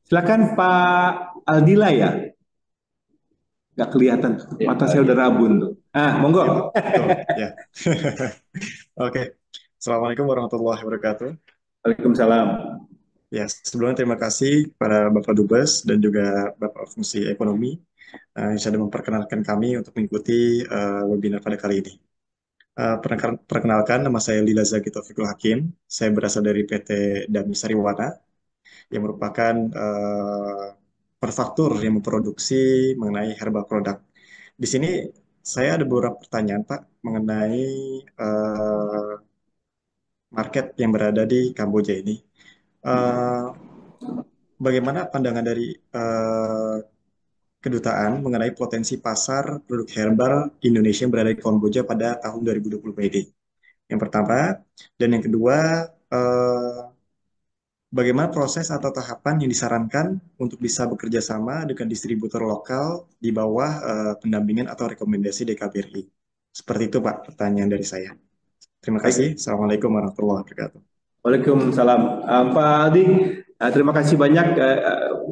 S3: Silakan Pak Aldila ya. Nggak kelihatan, mata saya udah rabun tuh. Monggo.
S6: Ya. Oke. Assalamualaikum warahmatullahi wabarakatuh.
S3: Waalaikumsalam.
S6: Ya, sebelumnya terima kasih kepada Bapak Dubes dan juga Bapak Fungsi Ekonomi yang sudah memperkenalkan kami untuk mengikuti webinar pada kali ini. Perkenalkan, nama saya Lila Zaki Taufikul Hakim. Saya berasal dari PT Dami Sariwana yang merupakan manufaktur yang memproduksi mengenai herbal product. Di sini saya ada beberapa pertanyaan Pak mengenai market yang berada di Kamboja ini. Eh, Bagaimana pandangan dari kedutaan mengenai potensi pasar produk herbal Indonesia yang berada di Kamboja pada tahun 2020 ini? Yang pertama, dan yang kedua, eh, bagaimana proses atau tahapan yang disarankan untuk bisa bekerja sama dengan distributor lokal di bawah pendampingan atau rekomendasi DKBRI? Seperti itu Pak, pertanyaan dari saya. Terima kasih. Assalamualaikum warahmatullahi wabarakatuh.
S3: Waalaikumsalam. Pak Aldi, terima kasih banyak.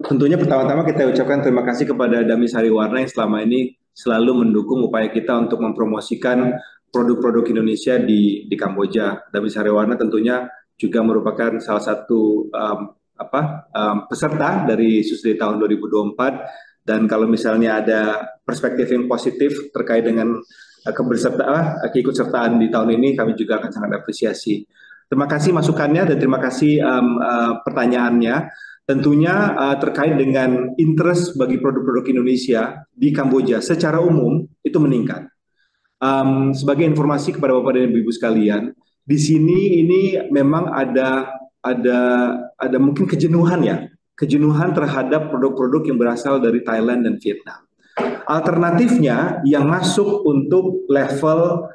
S3: Tentunya pertama-tama kita ucapkan terima kasih kepada Dami Sariwarna yang selama ini selalu mendukung upaya kita untuk mempromosikan produk-produk Indonesia di Kamboja. Dami Sariwarna tentunya juga merupakan salah satu peserta dari Susdit tahun 2024. Dan kalau misalnya ada perspektif yang positif terkait dengan keikutsertaan di tahun ini, kami juga akan sangat apresiasi. Terima kasih masukannya dan terima kasih pertanyaannya. Tentunya terkait dengan interest bagi produk-produk Indonesia di Kamboja secara umum itu meningkat. Sebagai informasi kepada Bapak dan Ibu sekalian, di sini ini memang ada mungkin kejenuhan terhadap produk-produk yang berasal dari Thailand dan Vietnam. Alternatifnya yang masuk untuk level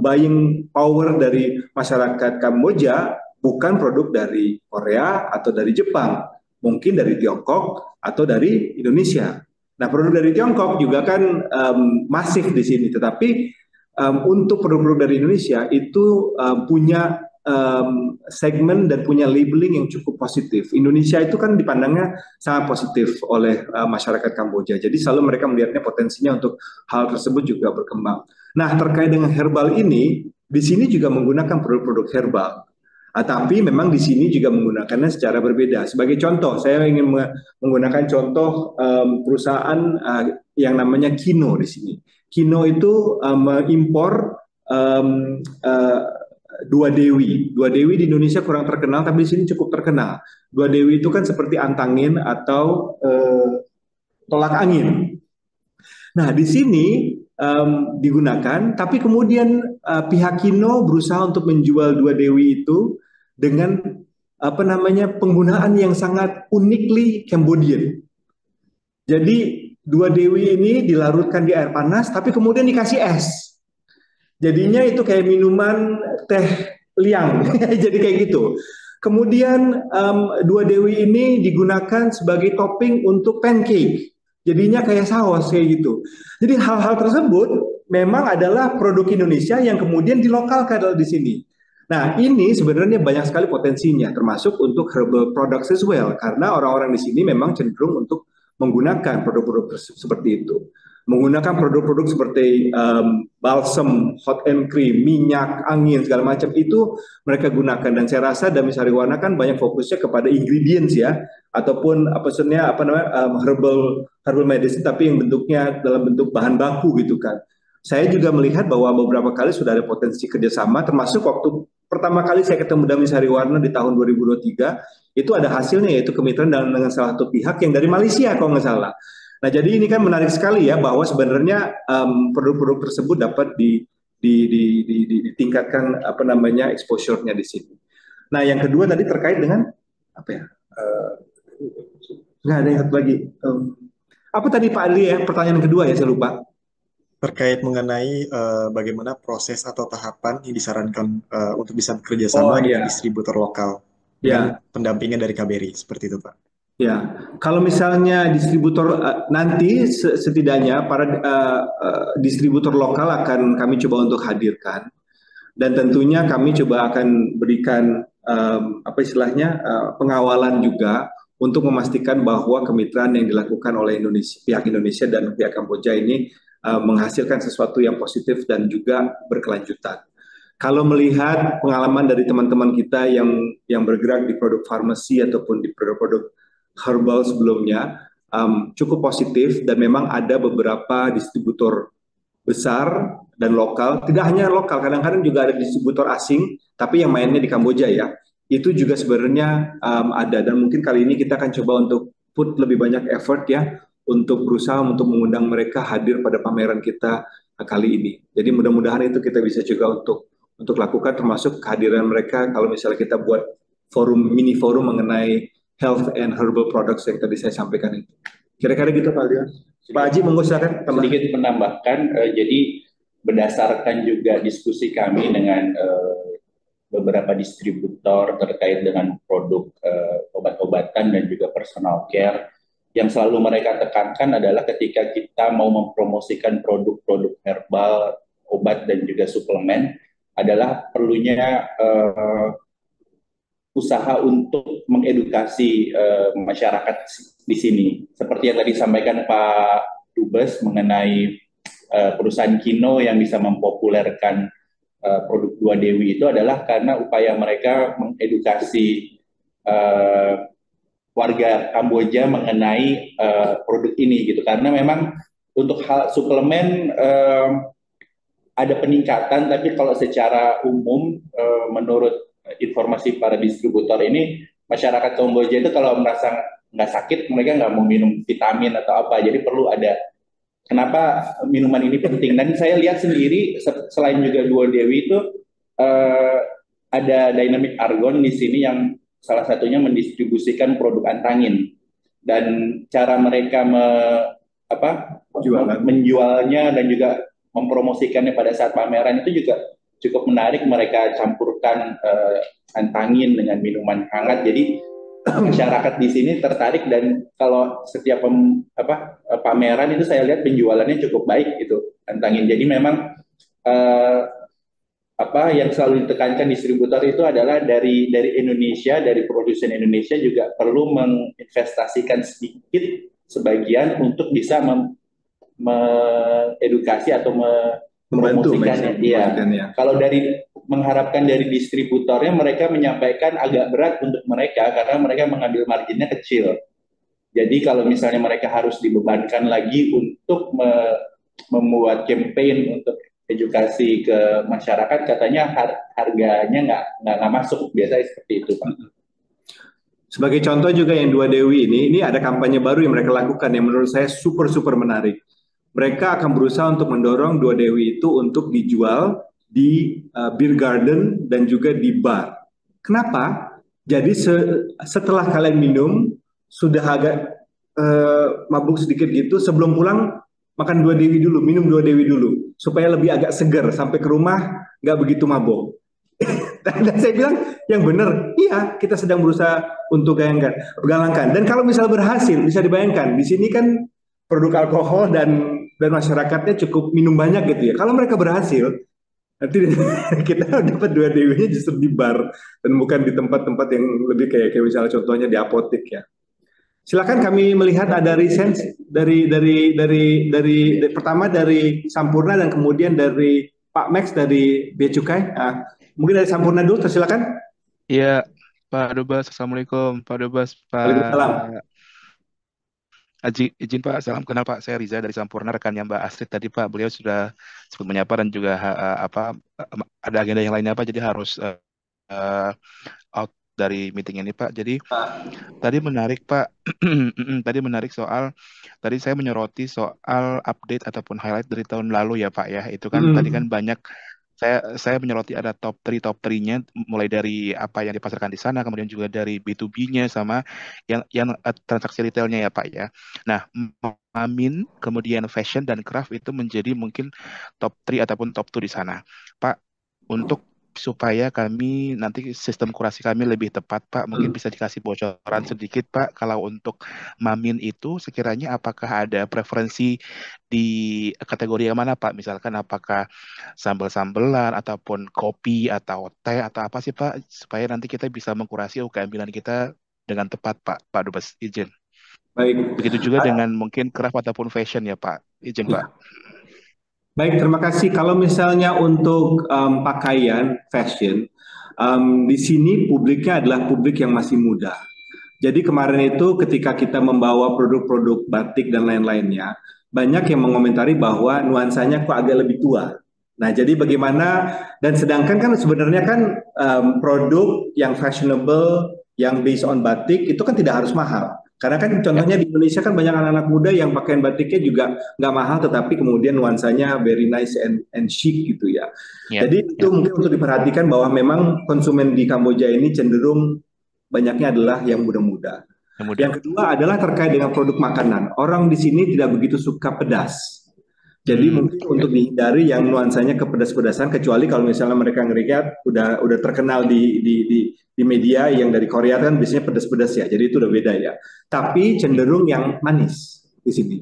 S3: buying power dari masyarakat Kamboja bukan produk dari Korea atau dari Jepang, mungkin dari Tiongkok atau dari Indonesia. Nah, produk dari Tiongkok juga kan masif di sini, tetapi untuk produk-produk dari Indonesia itu punya segmen dan punya labeling yang cukup positif. Indonesia itu kan dipandangnya sangat positif oleh masyarakat Kamboja. Jadi selalu mereka melihatnya potensinya untuk hal tersebut juga berkembang. Nah, terkait dengan herbal ini, di sini juga menggunakan produk-produk herbal. Tapi memang di sini juga menggunakannya secara berbeda. Sebagai contoh, saya ingin menggunakan contoh perusahaan yang namanya Kino di sini. Kino itu mengimpor Dua Dewi. Dua Dewi di Indonesia kurang terkenal, tapi di sini cukup terkenal. Dua Dewi itu kan seperti antangin atau tolak angin. Nah, di sini digunakan, tapi kemudian pihak Kino berusaha untuk menjual Dua Dewi itu dengan penggunaan yang sangat uniquely Cambodian. Jadi Dua Dewi ini dilarutkan di air panas, tapi kemudian dikasih es. Jadinya itu kayak minuman teh liang, jadi kayak gitu. Kemudian Dua Dewi ini digunakan sebagai topping untuk pancake, jadinya kayak saus kayak gitu. Jadi hal-hal tersebut memang adalah produk Indonesia yang kemudian dilokalkan di sini. Nah, ini sebenarnya banyak sekali potensinya, termasuk untuk herbal products as well, karena orang-orang di sini memang cenderung untuk menggunakan produk-produk seperti itu. Menggunakan produk-produk seperti balsam, hot and cream, minyak, angin, segala macam itu mereka gunakan. Dan saya rasa Dami Sariwarna kan banyak fokusnya kepada ingredients ya, ataupun herbal medicine, tapi yang bentuknya dalam bentuk bahan baku gitu kan. Saya juga melihat bahwa beberapa kali sudah ada potensi kerjasama, termasuk waktu pertama kali saya ketemu Dami Sariwarna di tahun 2023, itu ada hasilnya, yaitu kemitraan dengan salah satu pihak yang dari Malaysia kalau nggak salah. Nah, jadi ini kan menarik sekali ya, bahwa sebenarnya produk-produk tersebut dapat ditingkatkan exposure-nya di sini. Nah, yang kedua tadi terkait dengan apa ya? Nggak ada yang satu lagi. Apa tadi Pak Ali ya? Pertanyaan kedua ya, saya lupa.
S6: Terkait mengenai bagaimana proses atau tahapan yang disarankan untuk bisa bekerja sama dengan distributor lokal dengan pendampingan dari KBRI, seperti itu Pak.
S3: Ya, kalau misalnya distributor nanti setidaknya para distributor lokal akan kami coba untuk hadirkan, dan tentunya kami coba akan berikan pengawalan juga untuk memastikan bahwa kemitraan yang dilakukan oleh pihak Indonesia dan pihak Kamboja ini menghasilkan sesuatu yang positif dan juga berkelanjutan. Kalau melihat pengalaman dari teman-teman kita yang bergerak di produk farmasi ataupun di produk-produk herbal sebelumnya, cukup positif, dan memang ada beberapa distributor besar dan lokal, tidak hanya lokal, kadang-kadang juga ada distributor asing, tapi yang mainnya di Kamboja ya, itu juga sebenarnya ada, dan mungkin kali ini kita akan coba untuk put lebih banyak effort ya untuk berusaha untuk mengundang mereka hadir pada pameran kita kali ini. Jadi mudah-mudahan itu kita bisa juga untuk lakukan, termasuk kehadiran mereka kalau misalnya kita buat mini forum mengenai health and herbal products yang tadi saya sampaikan itu. Kira-kira gitu Pak Leon. Pak Haji, monggo silakan.
S2: Sedikit menambahkan, jadi berdasarkan juga diskusi kami dengan beberapa distributor terkait dengan produk obat-obatan dan juga personal care, yang selalu mereka tekankan adalah ketika kita mau mempromosikan produk-produk herbal, obat dan juga suplemen, adalah perlunya usaha untuk mengedukasi masyarakat di sini. Seperti yang tadi disampaikan Pak Dubes mengenai perusahaan Kino yang bisa mempopulerkan produk Dua Dewi itu adalah karena upaya mereka mengedukasi warga Kamboja mengenai produk ini gitu. Karena memang untuk hal suplemen ada peningkatan, tapi kalau secara umum menurut informasi para distributor ini, masyarakat Kamboja itu kalau merasa nggak sakit mereka nggak mau minum vitamin atau apa. Jadi perlu ada, kenapa minuman ini penting. Dan saya lihat sendiri selain juga Dua Dewi itu ada Dynamic Argon di sini yang salah satunya mendistribusikan produk antangin, dan cara mereka menjualnya dan juga mempromosikannya pada saat pameran itu juga cukup menarik. Mereka campurkan antangin dengan minuman hangat, jadi masyarakat di sini tertarik, dan kalau setiap pameran itu saya lihat penjualannya cukup baik gitu antangin. Jadi memang yang selalu ditekankan distributor itu adalah dari Indonesia, dari produsen Indonesia juga perlu menginvestasikan sedikit sebagian untuk bisa mengedukasi atau mempromosikannya. Iya. Kalau dari mengharapkan dari distributornya, mereka menyampaikan agak berat untuk mereka karena mereka mengambil marginnya kecil. Jadi kalau misalnya mereka harus dibebankan lagi untuk membuat campaign untuk edukasi ke masyarakat, katanya harganya nggak masuk, biasanya seperti itu Pak.
S3: Sebagai contoh juga yang Dua Dewi ini ada kampanye baru yang mereka lakukan yang menurut saya super menarik. Mereka akan berusaha untuk mendorong Dua Dewi itu untuk dijual di beer garden dan juga di bar. Kenapa? Jadi setelah kalian minum sudah agak mabuk sedikit gitu, sebelum pulang makan Dua Dewi dulu, minum Dua Dewi dulu, supaya lebih agak segar sampai ke rumah nggak begitu mabuk. Dan saya bilang yang benar, iya, kita sedang berusaha untuk galangkan. Dan kalau misal berhasil, bisa dibayangkan di sini kan produk alkohol dan masyarakatnya cukup minum banyak gitu ya. Kalau mereka berhasil, nanti kita dapat Dua Dewinya justru di bar dan bukan di tempat-tempat yang lebih kayak misalnya contohnya di apotek ya. Silakan, kami melihat ada recent dari pertama dari Sampurna dan kemudian dari Pak Max dari Bea Cukai. Mungkin dari Sampurna dulu, silakan.
S7: Iya, Pak Dubes, Assalamualaikum. Pak Dubes, Pak
S3: Waalaikumsalam.
S7: Haji, izin Pak, salam kenal Pak. Saya Riza dari Sampurna, rekannya Mbak Astrid tadi Pak. Beliau sudah sempat menyapa dan juga ada agenda yang lainnya Pak, jadi harus out dari meeting ini Pak. Jadi tadi menarik Pak, tadi menarik soal, tadi saya menyoroti soal update ataupun highlight dari tahun lalu ya Pak ya. Itu kan tadi kan banyak, saya menyoroti ada top 3-nya mulai dari apa yang dipasarkan di sana, kemudian juga dari B2B-nya sama yang transaksi retailnya ya Pak ya. Nah, Mamin, kemudian fashion dan craft itu menjadi mungkin top 3 ataupun top 2 di sana. Pak, untuk supaya kami nanti sistem kurasi kami lebih tepat Pak, mungkin bisa dikasih bocoran sedikit Pak, kalau untuk Mamin itu sekiranya apakah ada preferensi di kategori yang mana Pak? Misalkan apakah sambal-sambelan ataupun kopi atau teh atau apa sih Pak, supaya nanti kita bisa mengkurasi UKM kita dengan tepat Pak Dubes, izin.
S3: Baik.
S7: Begitu juga dengan mungkin craft ataupun fashion ya Pak, izin Pak.
S3: Baik, terima kasih. Kalau misalnya untuk pakaian, fashion, di sini publiknya adalah publik yang masih muda. Jadi kemarin itu ketika kita membawa produk-produk batik dan lain-lainnya, banyak yang mengomentari bahwa nuansanya kok agak lebih tua. Nah, jadi bagaimana dan sedangkan kan sebenarnya kan produk yang fashionable, yang based on batik itu kan tidak harus mahal. Karena kan
S7: Ya,
S3: contohnya di Indonesia kan banyak anak-anak muda yang pakaian batiknya juga nggak mahal, tetapi kemudian nuansanya very nice and chic gitu ya.
S7: ya,
S3: Jadi itu
S7: ya.
S3: mungkin untuk diperhatikan bahwa memang konsumen di Kamboja ini cenderung banyaknya adalah yang muda-muda.
S7: Yang muda.
S3: Yang kedua adalah terkait dengan produk makanan. Orang di sini tidak begitu suka pedas. Jadi mungkin
S7: Oke.
S3: untuk dihindari yang nuansanya kepedas-pedasan, kecuali kalau misalnya mereka ngelihat udah terkenal di media yang dari Korea kan biasanya pedas-pedas ya. Jadi itu udah beda ya. Tapi cenderung yang manis di sini.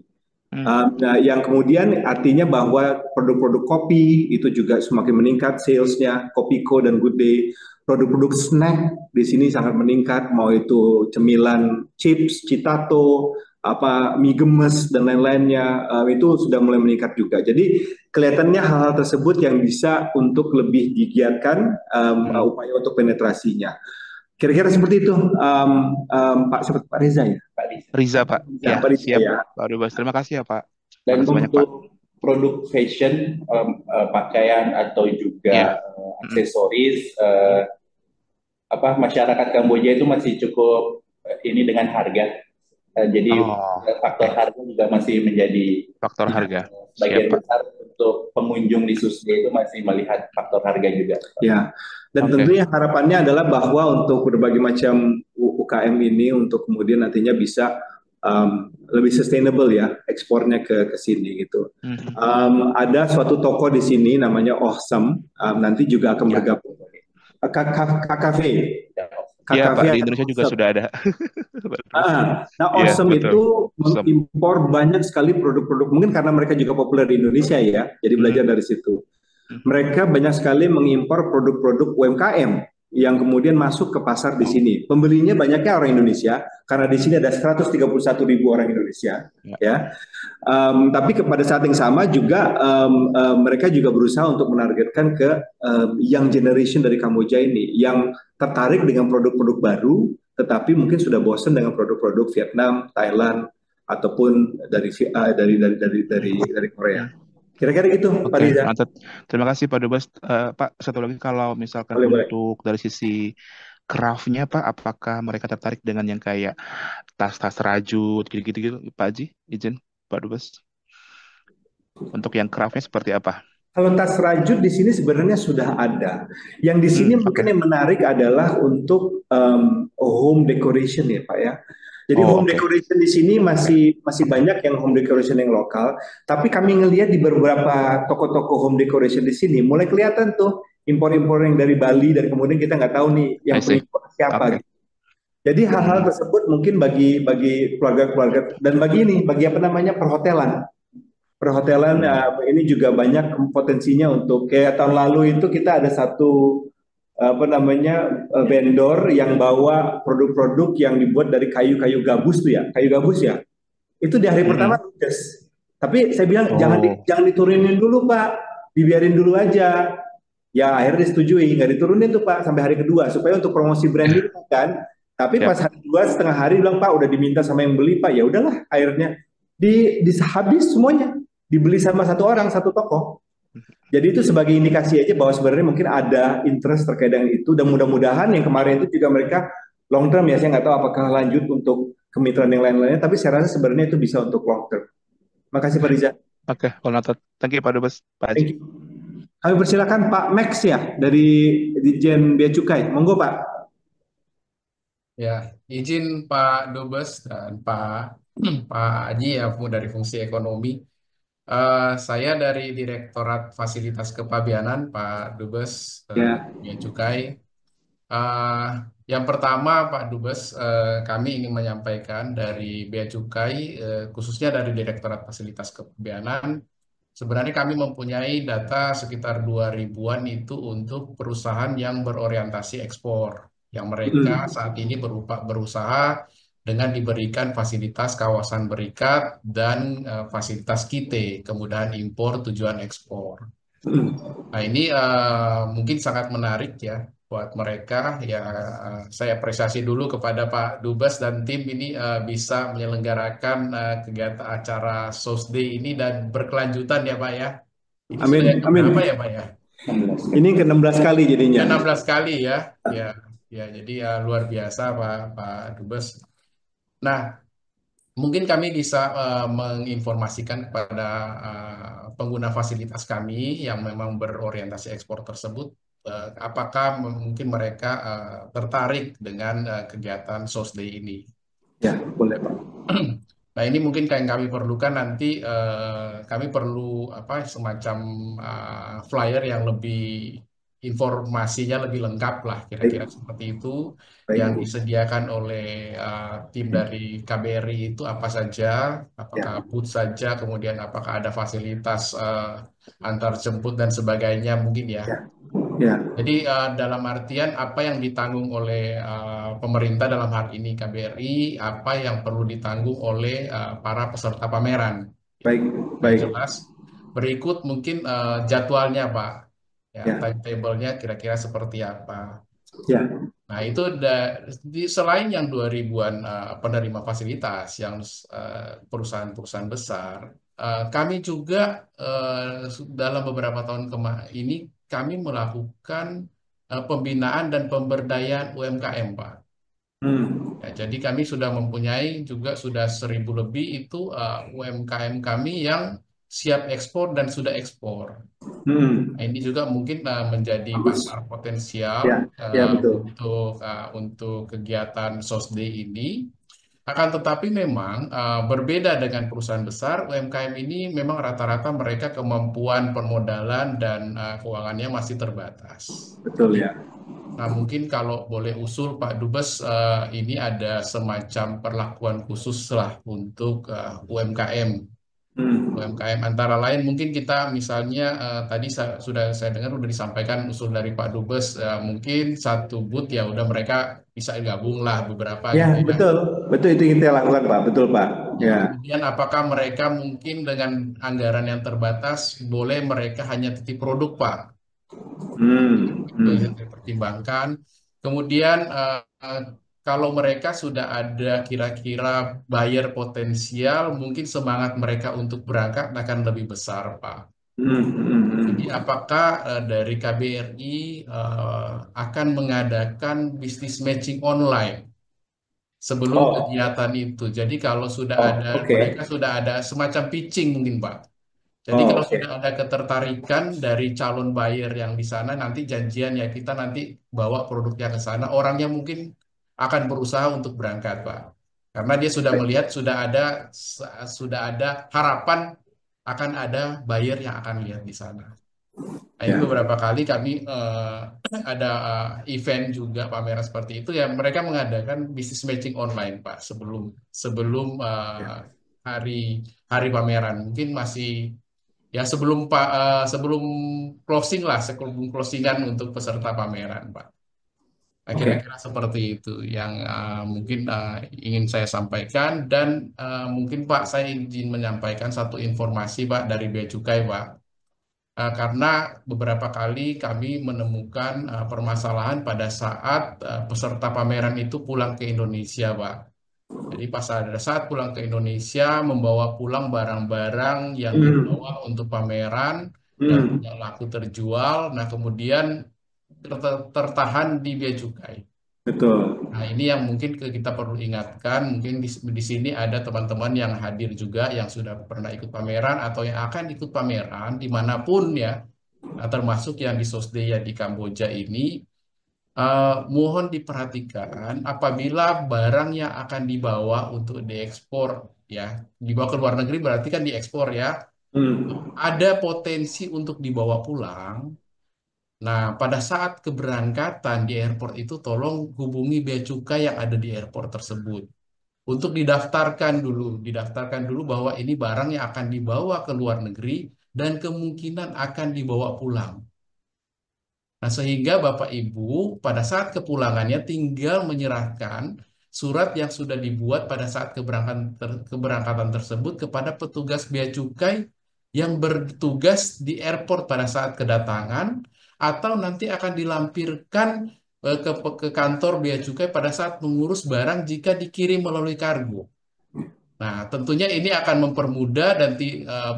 S7: Hmm.
S3: Nah, yang kemudian artinya bahwa produk-produk kopi itu juga semakin meningkat salesnya, Kopiko dan Good Day. Produk-produk snack di sini sangat meningkat, mau itu cemilan chips, citato, apa mie gemes dan lain-lainnya itu sudah mulai meningkat juga. Jadi kelihatannya hal-hal tersebut yang bisa untuk lebih digiatkan upaya untuk penetrasinya. Kira-kira seperti itu, Pak Reza ya, Pak Reza.
S7: Riza, Pak.
S3: Ya,
S7: Ya,
S3: Pak Reza
S7: siap,
S3: ya.
S7: Pak Dubes. Terima kasih ya, Pak.
S2: Dan
S7: Makasih banyak, Pak.
S2: untuk produk fashion, pakaian atau
S7: Ya.
S2: juga aksesoris, masyarakat Kamboja itu masih cukup ini dengan harga. Jadi
S7: Oh,
S2: faktor
S7: oke.
S2: harga juga masih menjadi
S7: Faktor harga. Siap,
S2: bagian
S7: Pak.
S2: besar untuk pengunjung di Susde itu masih melihat faktor harga juga.
S3: Ya, dan
S7: Oke.
S3: tentunya harapannya adalah bahwa untuk berbagai macam UKM ini untuk kemudian nantinya bisa lebih sustainable ya ekspornya ke sini gitu. Ada suatu toko di sini namanya Awesome, nanti juga akan
S7: Ya.
S3: bergabung. KKV.
S7: Ya, Pak.
S3: KKV
S7: Di
S3: ada
S7: Indonesia juga
S3: Awesome.
S7: sudah ada.
S3: Nah,
S7: Iya,
S3: Awesome
S7: betul.
S3: itu
S7: Awesome.
S3: mengimpor banyak sekali produk-produk, mungkin karena mereka juga populer di Indonesia ya, jadi belajar dari situ. Mereka banyak sekali mengimpor produk-produk UMKM yang kemudian masuk ke pasar di sini. Pembelinya banyaknya orang Indonesia, karena di sini ada 131.000 orang Indonesia. Ya. Tapi pada saat yang sama juga mereka juga berusaha untuk menargetkan ke young generation dari Kamboja ini, yang tertarik dengan produk-produk baru, tetapi mungkin sudah bosan dengan produk-produk Vietnam, Thailand, ataupun dari Korea. Kira-kira gitu, Pak
S7: Oke,
S3: Riza.
S7: mantap. Terima kasih Pak Dubes. Pak, satu lagi kalau misalkan
S3: Boleh.
S7: untuk dari sisi craft-nya, Pak, apakah mereka tertarik dengan yang kayak tas-tas rajut, gitu-gitu, Pak Haji? Izin, Pak Dubes. Untuk yang craft-nya seperti apa?
S3: Kalau tas rajut di sini sebenarnya sudah ada. Yang di sini mungkin yang menarik adalah untuk home decoration ya, Pak ya. Jadi home decoration di sini masih banyak yang home decoration yang lokal. Tapi kami ngelihat di beberapa toko-toko home decoration di sini mulai kelihatan tuh impor-impor yang dari Bali, dan kemudian kita nggak tahu nih yang pengimpor siapa.
S7: Oke.
S3: Gitu. Jadi hal-hal tersebut mungkin bagi keluarga-keluarga dan bagi apa namanya perhotelan. Perhotelan ini juga banyak potensinya untuk kayak tahun lalu itu kita ada satu vendor yang bawa produk-produk yang dibuat dari kayu-kayu gabus tuh ya, kayu gabus ya. Itu di hari pertama ludes. Tapi saya bilang jangan diturunin dulu Pak, dibiarin dulu aja. Ya akhirnya disetujui, nggak diturunin tuh Pak sampai hari kedua supaya untuk promosi branding kan. Tapi pas hari kedua setengah hari bilang Pak udah diminta sama yang beli Pak, ya udahlah akhirnya habis semuanya, dibeli sama satu orang satu toko. Jadi itu sebagai indikasi aja bahwa sebenarnya mungkin ada interest terkait dengan itu, dan mudah-mudahan yang kemarin itu juga mereka long term ya, saya nggak tahu apakah lanjut untuk kemitraan yang lain-lainnya, tapi saya rasa sebenarnya itu bisa untuk long term. Makasih Pak Riza.
S7: Oke, well noted. Thank you Pak Dubes. Pak Haji.
S3: Thank you. Kami persilakan Pak Max ya dari Ditjen Bea Cukai. Monggo Pak.
S8: Ya, izin Pak Dubes dan Pak Haji ya dari fungsi ekonomi. Saya dari Direktorat Fasilitas Kepabeanan, Pak Dubes, Bea Cukai. Yang pertama, Pak Dubes, kami ingin menyampaikan dari Bea Cukai, khususnya dari Direktorat Fasilitas Kepabeanan, sebenarnya kami mempunyai data sekitar 2.000-an itu untuk perusahaan yang berorientasi ekspor, yang mereka saat ini berusaha dengan diberikan fasilitas kawasan berikat dan fasilitas KITE, kemudahan impor tujuan ekspor. Nah ini mungkin sangat menarik ya buat mereka. Ya saya apresiasi dulu kepada Pak Dubes dan tim ini bisa menyelenggarakan kegiatan acara SOSDE ini dan berkelanjutan ya Pak ya. Ini sudah
S3: Amin,
S8: yang
S3: amin.
S8: keberapa ya Pak ya?
S2: 16.
S3: Ini ke-16 kali
S8: Ya,
S3: jadinya.
S8: 16 kali ya. Ya, ya jadi luar biasa Pak Dubes. Nah, mungkin kami bisa menginformasikan kepada pengguna fasilitas kami yang memang berorientasi ekspor tersebut, apakah mungkin mereka tertarik dengan kegiatan SOSDE ini.
S3: Ya, boleh Pak.
S8: Nah, ini mungkin yang kami perlukan nanti, kami perlu semacam flyer yang lebih informasinya lebih lengkap lah, kira-kira
S3: Baik,
S8: seperti itu, yang
S3: baik.
S8: disediakan oleh tim dari KBRI itu apa saja, apakah
S3: Ya,
S8: booth saja, kemudian apakah ada fasilitas antar jemput dan sebagainya mungkin ya.
S3: ya, ya.
S8: Jadi dalam artian apa yang ditanggung oleh pemerintah dalam hal ini KBRI, apa yang perlu ditanggung oleh para peserta pameran.
S3: Baik,
S8: Yang
S3: baik.
S8: jelas. Berikut mungkin jadwalnya Pak, ya
S3: Ya,
S8: timetable-nya kira-kira seperti apa.
S3: ya.
S8: Nah itu selain yang 2000-an penerima fasilitas, yang perusahaan-perusahaan besar, kami juga dalam beberapa tahun ini kami melakukan pembinaan dan pemberdayaan UMKM, Pak.
S3: Hmm.
S8: Ya, jadi kami sudah mempunyai juga sudah 1000 lebih itu UMKM kami yang siap ekspor dan sudah ekspor.
S3: Hmm.
S8: Nah, ini juga mungkin menjadi
S3: Bagus.
S8: pasar potensial
S3: Ya, ya betul.
S8: untuk kegiatan SOSDE ini. Akan tetapi memang berbeda dengan perusahaan besar, UMKM ini memang rata-rata mereka kemampuan permodalan dan keuangannya masih terbatas.
S3: Betul ya.
S8: Nah, mungkin kalau boleh usul Pak Dubes, ini ada semacam perlakuan khusus lah untuk UMKM. UMKM antara lain mungkin kita misalnya tadi sudah saya dengar sudah disampaikan usul dari Pak Dubes, mungkin satu booth ya udah mereka bisa gabung lah beberapa
S3: Ya,
S8: gitu ya.
S3: betul. Betul itu yang kita lakukan, Pak. Betul, Pak.
S8: Ya,
S3: Ya.
S8: kemudian apakah mereka mungkin dengan anggaran yang terbatas boleh mereka hanya titip produk Pak? Itu yang saya pertimbangkan. Kemudian kalau mereka sudah ada kira-kira buyer potensial, mungkin semangat mereka untuk berangkat akan lebih besar, Pak. Jadi apakah dari KBRI akan mengadakan bisnis matching online sebelum
S3: Oh,
S8: kegiatan itu? Jadi kalau sudah ada,
S3: oke.
S8: mereka sudah ada semacam pitching mungkin, Pak. Jadi
S3: Oh,
S8: kalau
S3: oke.
S8: sudah ada ketertarikan dari calon buyer yang di sana, nanti janjian ya kita nanti bawa produknya ke sana. Orangnya mungkin akan berusaha untuk berangkat, Pak. Karena dia sudah melihat sudah ada harapan akan ada buyer yang akan lihat di sana. Nah, ini
S3: Ya.
S8: beberapa kali kami ada event juga pameran seperti itu ya, mereka mengadakan business matching online, Pak, sebelum sebelum hari hari pameran. Mungkin masih ya sebelum closing lah, sebelum closingan untuk peserta pameran, Pak. Nah,
S3: Oke.
S8: kira-kira seperti itu yang mungkin ingin saya sampaikan dan mungkin Pak saya izin menyampaikan satu informasi Pak dari Bea Cukai, Pak. Karena beberapa kali kami menemukan permasalahan pada saat peserta pameran itu pulang ke Indonesia, Pak. Jadi pas ada saat pulang ke Indonesia membawa pulang barang-barang yang dibawa untuk pameran yang tidak laku terjual, nah kemudian tertahan di bea cukai.
S3: Betul.
S8: Nah ini yang mungkin kita perlu ingatkan, mungkin di sini ada teman-teman yang hadir juga yang sudah pernah ikut pameran atau yang akan ikut pameran dimanapun ya, termasuk yang di Sosdeya di Kamboja ini. Mohon diperhatikan apabila barang yang akan dibawa untuk diekspor ya, dibawa ke luar negeri berarti kan diekspor ya, ada potensi untuk dibawa pulang. Nah, pada saat keberangkatan di airport itu tolong hubungi bea cukai yang ada di airport tersebut untuk didaftarkan dulu bahwa ini barang yang akan dibawa ke luar negeri dan kemungkinan akan dibawa pulang. Nah, sehingga Bapak Ibu pada saat kepulangannya tinggal menyerahkan surat yang sudah dibuat pada saat keberangkatan tersebut kepada petugas bea cukai yang bertugas di airport pada saat kedatangan atau nanti akan dilampirkan ke kantor bea cukai pada saat mengurus barang jika dikirim melalui kargo. Nah, tentunya ini akan mempermudah dan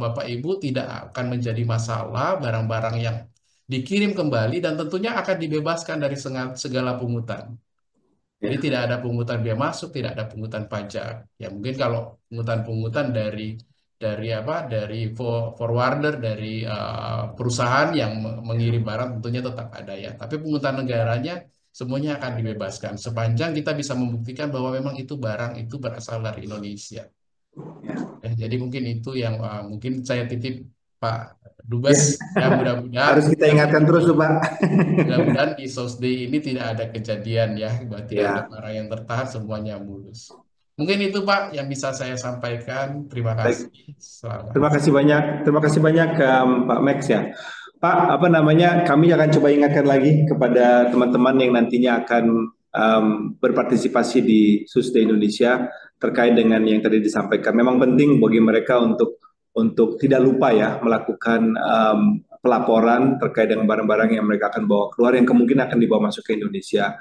S8: Bapak Ibu tidak akan menjadi masalah barang-barang yang dikirim kembali dan tentunya akan dibebaskan dari segala pungutan. Jadi tidak ada pungutan biaya masuk, tidak ada pungutan pajak. Ya mungkin kalau pungutan-pungutan dari forwarder, dari perusahaan yang mengirim barang tentunya tetap ada ya. Tapi pungutan negaranya semuanya akan dibebaskan sepanjang kita bisa membuktikan bahwa memang itu barang itu berasal dari Indonesia. Jadi mungkin itu yang mungkin saya titip Pak Dubes. Ya mudah-mudahan
S3: harus kita ingatkan terus Pak.
S8: mudah-mudahan di SOSDE ini tidak ada kejadian ya, tidak ada
S3: Ya.
S8: barang yang tertahan, semuanya mulus. Mungkin itu Pak yang bisa saya sampaikan. Terima kasih. Selamat.
S3: Terima kasih banyak Pak Max ya. Pak, apa namanya? Kami akan coba ingatkan lagi kepada teman-teman yang nantinya akan berpartisipasi di SUSDE Indonesia terkait dengan yang tadi disampaikan. Memang penting bagi mereka untuk tidak lupa ya melakukan pelaporan terkait dengan barang-barang yang mereka akan bawa keluar yang kemungkinan akan dibawa masuk ke Indonesia.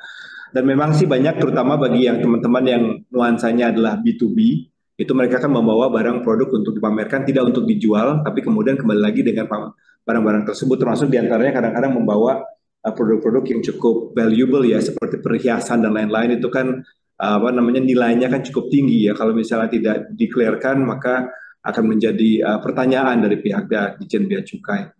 S3: Dan memang sih banyak, terutama bagi yang teman-teman yang nuansanya adalah B2B, itu mereka kan membawa barang produk untuk dipamerkan, tidak untuk dijual, tapi kemudian kembali lagi dengan barang-barang tersebut, termasuk diantaranya kadang-kadang membawa produk-produk yang cukup valuable ya, seperti perhiasan dan lain-lain, itu kan nilainya kan cukup tinggi ya. Kalau misalnya tidak declare-kan, maka akan menjadi pertanyaan dari pihak Ditjen Bea Cukai.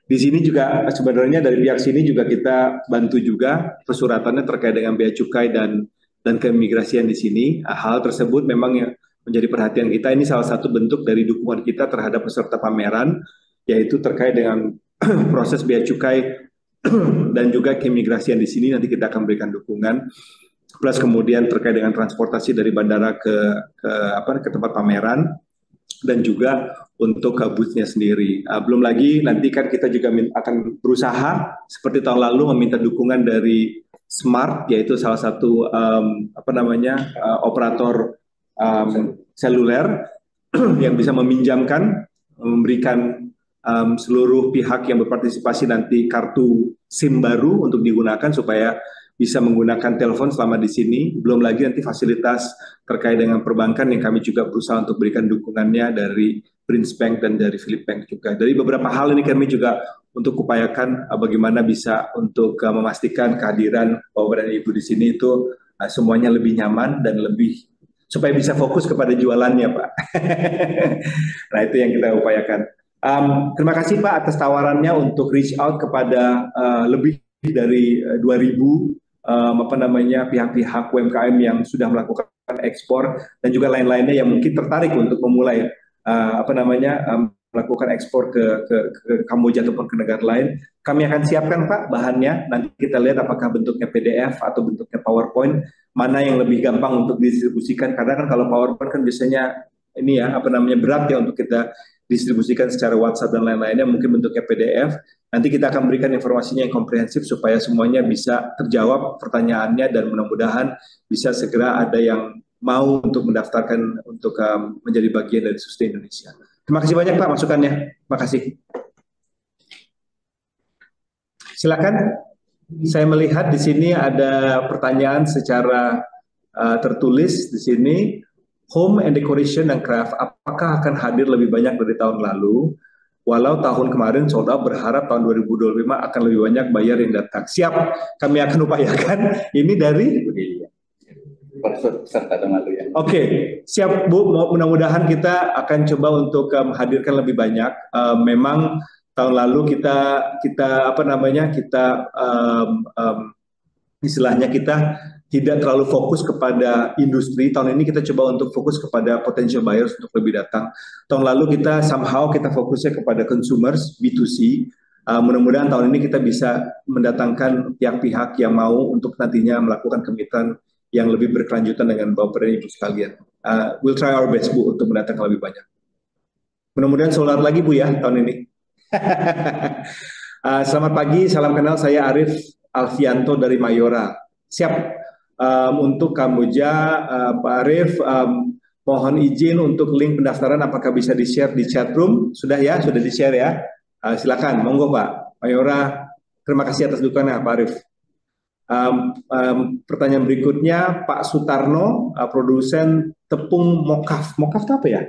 S3: Di sini juga sebenarnya dari pihak sini juga kita bantu juga persuratannya terkait dengan bea cukai dan keimigrasian di sini. Hal tersebut memang yang menjadi perhatian kita. Ini salah satu bentuk dari dukungan kita terhadap peserta pameran, yaitu terkait dengan proses bea cukai dan juga keimigrasian di sini. Nanti kita akan berikan dukungan. Plus kemudian terkait dengan transportasi dari bandara ke tempat pameran dan juga untuk booth-nya sendiri. Belum lagi nanti kan kita juga akan berusaha seperti tahun lalu meminta dukungan dari Smart, yaitu salah satu operator seluler yang bisa meminjamkan, memberikan seluruh pihak yang berpartisipasi nanti kartu SIM baru untuk digunakan supaya bisa menggunakan telepon selama di sini. Belum lagi nanti fasilitas terkait dengan perbankan yang kami juga berusaha untuk berikan dukungannya dari Prince Bank dan dari Philip Bank juga. Dari beberapa hal ini kami juga untuk upayakan bagaimana bisa untuk memastikan kehadiran Bapak dan Ibu di sini itu semuanya lebih nyaman dan lebih supaya bisa fokus kepada jualannya, Pak. Nah, itu yang kita upayakan. Terima kasih Pak atas tawarannya untuk reach out kepada lebih dari 2.000 pihak-pihak UMKM yang sudah melakukan ekspor dan juga lain-lainnya yang mungkin tertarik untuk memulai melakukan ekspor ke Kamboja ataupun ke negara lain. Kami akan siapkan Pak bahannya. Nanti kita lihat apakah bentuknya PDF atau bentuknya PowerPoint, mana yang lebih gampang untuk didistribusikan. Karena kan kalau PowerPoint kan biasanya ini ya berat ya untuk kita distribusikan secara WhatsApp dan lain-lainnya. Mungkin bentuknya PDF. Nanti kita akan berikan informasinya yang komprehensif supaya semuanya bisa terjawab pertanyaannya dan mudah-mudahan bisa segera ada yang mau untuk mendaftarkan untuk menjadi bagian dari SUSDE Indonesia. Terima kasih banyak Pak masukannya. Terima kasih. Silakan. Saya melihat di sini ada pertanyaan secara tertulis di sini. Home and Decoration dan Craft, apakah akan hadir lebih banyak dari tahun lalu? Walau tahun kemarin sold out, berharap tahun 2025 akan lebih banyak bayar yang datang. Siap, kami akan upayakan. Ini dari
S2: peserta tahun lalu ya.
S3: Oke, siap Bu. Mudah-mudahan kita akan coba untuk menghadirkan lebih banyak. Memang tahun lalu istilahnya kita tidak terlalu fokus kepada industri. Tahun ini kita coba untuk fokus kepada potential buyers untuk lebih datang. Tahun lalu kita fokusnya kepada consumers, B2C. Mudah-mudahan tahun ini kita bisa mendatangkan pihak-pihak yang mau untuk nantinya melakukan kemitraan yang lebih berkelanjutan dengan Bapak dan Ibu sekalian. We'll try our best Bu untuk mendatangkan lebih banyak. Mudah-mudahan sold out lagi Bu ya tahun ini. Selamat pagi, salam kenal, saya Arif Alfianto dari Mayora. Siap. Untuk Kamboja, Pak Arif, mohon izin untuk link pendaftaran apakah bisa di-share di chat room? Sudah ya, sudah di-share ya. Silakan, monggo Pak. Mayora, terima kasih atas dukungannya Pak Arif. Pertanyaan berikutnya, Pak Sutarno, produsen tepung mokaf. Mokaf itu apa ya?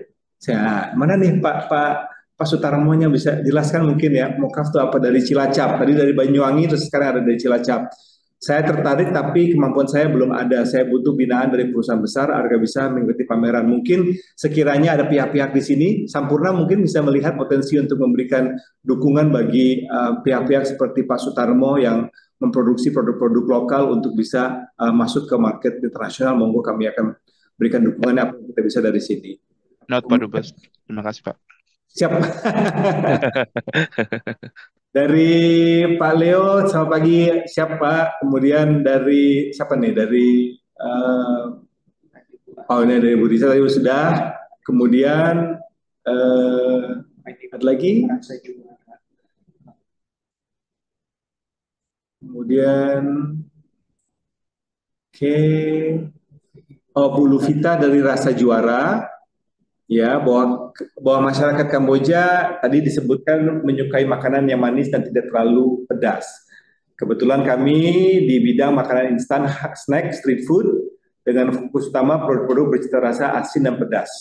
S3: Mana nih Pak Sutarmonya bisa jelaskan mungkin ya, mokaf itu apa? Dari Cilacap, tadi dari Banyuwangi, terus sekarang ada dari Cilacap. Saya tertarik tapi kemampuan saya belum ada. Saya butuh binaan dari perusahaan besar agar bisa mengikuti pameran. Mungkin sekiranya ada pihak-pihak di sini, Sampurna mungkin bisa melihat potensi untuk memberikan dukungan bagi pihak-pihak seperti Pak Sutarmo yang memproduksi produk-produk lokal untuk bisa masuk ke market internasional. Monggo kami akan berikan dukungan apa yang kita bisa dari sini.
S7: Not Pak Dubes. Terima kasih Pak.
S3: Siap. Dari Pak Leo, selamat pagi. Siapa? Kemudian dari siapa nih? Dari ini dari Bu Risa tadi sudah. Kemudian ada lagi? Kemudian Bu Luvita dari Rasa Juara. Ya, bahwa masyarakat Kamboja tadi disebutkan menyukai makanan yang manis dan tidak terlalu pedas. Kebetulan kami di bidang makanan instan, snack, street food dengan fokus utama produk-produk bercita rasa asin dan pedas.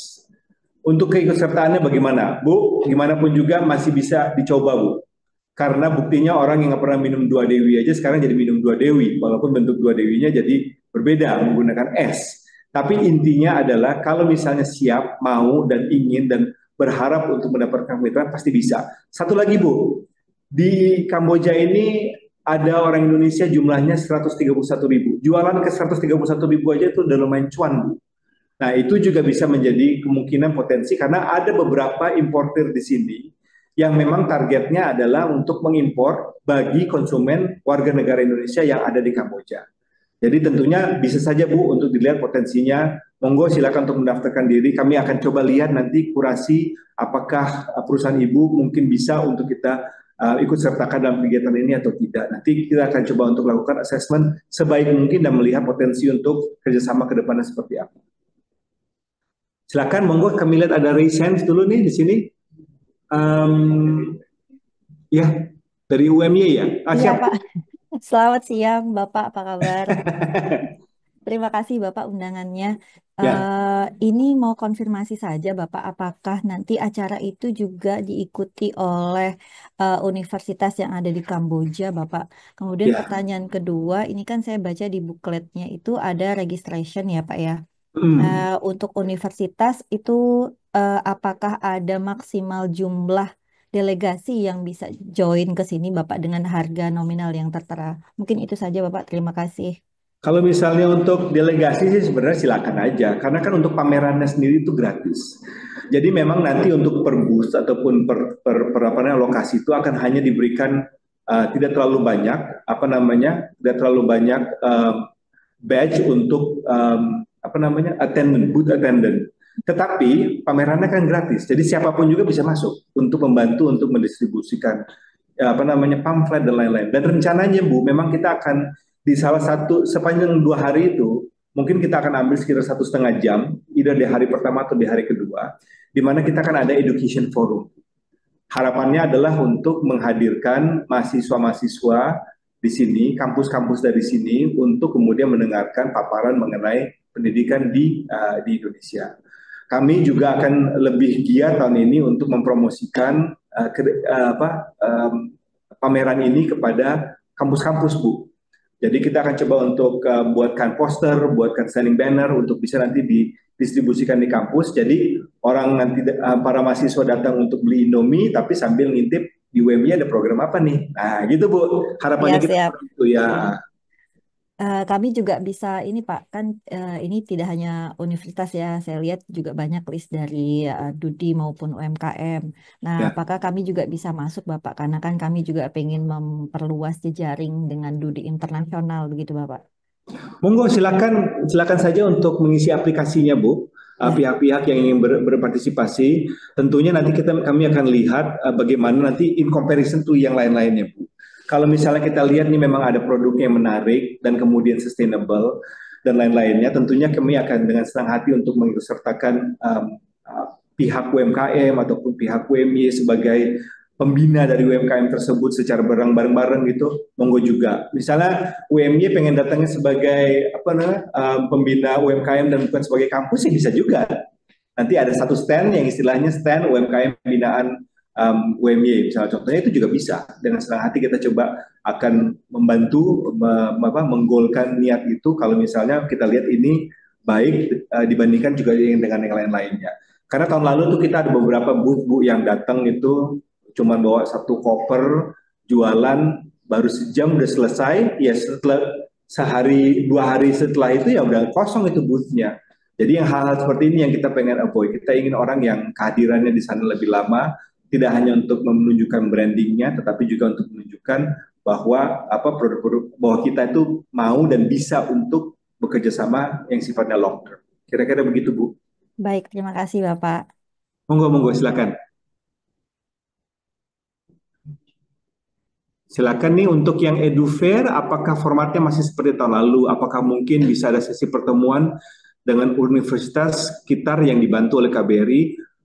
S3: Untuk keikutsertaannya bagaimana, Bu? Gimana pun juga masih bisa dicoba, Bu. Karena buktinya orang yang nggak pernah minum Dua Dewi aja sekarang jadi minum Dua Dewi, walaupun bentuk Dua Dewinya jadi berbeda menggunakan es. Tapi intinya adalah kalau misalnya siap, mau, dan ingin, dan berharap untuk mendapatkan kemitraan, pasti bisa. Satu lagi Bu, di Kamboja ini ada orang Indonesia jumlahnya 131.000. Jualan ke 131.000 aja itu udah lumayan cuan Bu. Nah itu juga bisa menjadi kemungkinan potensi karena ada beberapa importer di sini yang memang targetnya adalah untuk mengimpor bagi konsumen warga negara Indonesia yang ada di Kamboja. Jadi tentunya bisa saja Bu untuk dilihat potensinya. Monggo silakan untuk mendaftarkan diri. Kami akan coba lihat nanti kurasi apakah perusahaan Ibu mungkin bisa untuk kita ikut sertakan dalam kegiatan ini atau tidak. Nanti kita akan coba untuk lakukan assessment sebaik mungkin dan melihat potensi untuk kerjasama ke depannya seperti apa. Silakan, monggo kami lihat ada raise hands dulu nih di sini. Ya, dari UMY ya.
S9: Iya Pak. Selamat siang Bapak, apa kabar? Terima kasih Bapak undangannya. Ini mau konfirmasi saja Bapak, apakah nanti acara itu juga diikuti oleh universitas yang ada di Kamboja Bapak? Kemudian pertanyaan kedua, ini kan saya baca di bukletnya itu ada registration ya Pak ya. Untuk universitas itu apakah ada maksimal jumlah delegasi yang bisa join ke sini Bapak dengan harga nominal yang tertera? Mungkin itu saja Bapak, terima kasih.
S3: Kalau misalnya untuk delegasi sih sebenarnya silakan aja, karena kan untuk pamerannya sendiri itu gratis. Jadi memang nanti untuk per booth ataupun per lokasi itu akan hanya diberikan tidak terlalu banyak tidak terlalu banyak badge untuk booth attendant. Tetapi pamerannya kan gratis, jadi siapapun juga bisa masuk untuk membantu untuk mendistribusikan pamflet dan lain-lain. Dan rencananya Bu, memang kita akan di salah satu sepanjang 2 hari itu mungkin kita akan ambil sekitar 1,5 jam, either di hari pertama atau di hari kedua, di mana kita akan ada education forum. Harapannya adalah untuk menghadirkan mahasiswa-mahasiswa di sini, kampus-kampus dari sini, untuk kemudian mendengarkan paparan mengenai pendidikan di Indonesia. Kami juga akan lebih giat tahun ini untuk mempromosikan pameran ini kepada kampus-kampus Bu. Jadi kita akan coba untuk buatkan poster, buatkan standing banner untuk bisa nanti didistribusikan di kampus. Jadi orang nanti para mahasiswa datang untuk beli Indomie, tapi sambil ngintip di UMY ada program apa nih. Nah gitu Bu, harapannya kita itu ya.
S9: Kami juga bisa ini Pak, kan ini tidak hanya universitas ya, saya lihat juga banyak list dari DUDI maupun UMKM. Nah, apakah kami juga bisa masuk Bapak? Karena kan kami juga pengen memperluas jejaring dengan DUDI internasional begitu Bapak.
S3: Monggo silakan saja untuk mengisi aplikasinya Bu. Pihak-pihak yang ingin berpartisipasi, tentunya nanti kami akan lihat bagaimana nanti in comparison to yang lain-lainnya Bu. Kalau misalnya kita lihat nih memang ada produk yang menarik dan kemudian sustainable dan lain-lainnya, tentunya kami akan dengan senang hati untuk mengikutsertakan pihak UMKM ataupun pihak UMY sebagai pembina dari UMKM tersebut secara bareng-bareng gitu, monggo juga. Misalnya UMY pengen datangnya sebagai pembina UMKM dan bukan sebagai kampus, ya bisa juga. Nanti ada satu stand yang istilahnya stand UMKM binaan UMY, misalnya contohnya, itu juga bisa. Dengan senang hati kita coba akan membantu menggolkan niat itu kalau misalnya kita lihat ini baik dibandingkan juga dengan yang lain-lainnya. Karena tahun lalu tuh kita ada beberapa bu yang datang itu cuman bawa satu koper jualan, baru sejam udah selesai, ya setelah sehari 2 hari setelah itu ya udah kosong itu boothnya. Jadi yang hal-hal seperti ini yang kita pengen avoid. Kita ingin orang yang kehadirannya di sana lebih lama, tidak hanya untuk menunjukkan brandingnya, tetapi juga untuk menunjukkan bahwa produk-produk bahwa kita itu mau dan bisa untuk bekerja sama yang sifatnya long term. Kira-kira begitu, Bu.
S9: Baik, terima kasih Bapak.
S3: Monggo, silakan. Silakan nih untuk yang EduFair, apakah formatnya masih seperti tahun lalu? Apakah mungkin bisa ada sesi pertemuan dengan universitas sekitar yang dibantu oleh KBRI?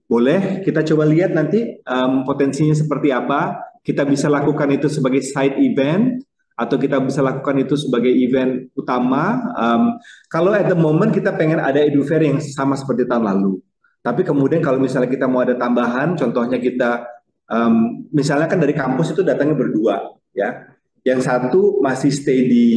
S3: Boleh kita coba lihat nanti potensinya seperti apa. Kita bisa lakukan itu sebagai side event atau kita bisa lakukan itu sebagai event utama. Kalau at the moment kita pengen ada EduFair yang sama seperti tahun lalu. Tapi kemudian kalau misalnya kita mau ada tambahan, contohnya kita misalnya kan dari kampus itu datangnya berdua, ya. Yang satu masih stay di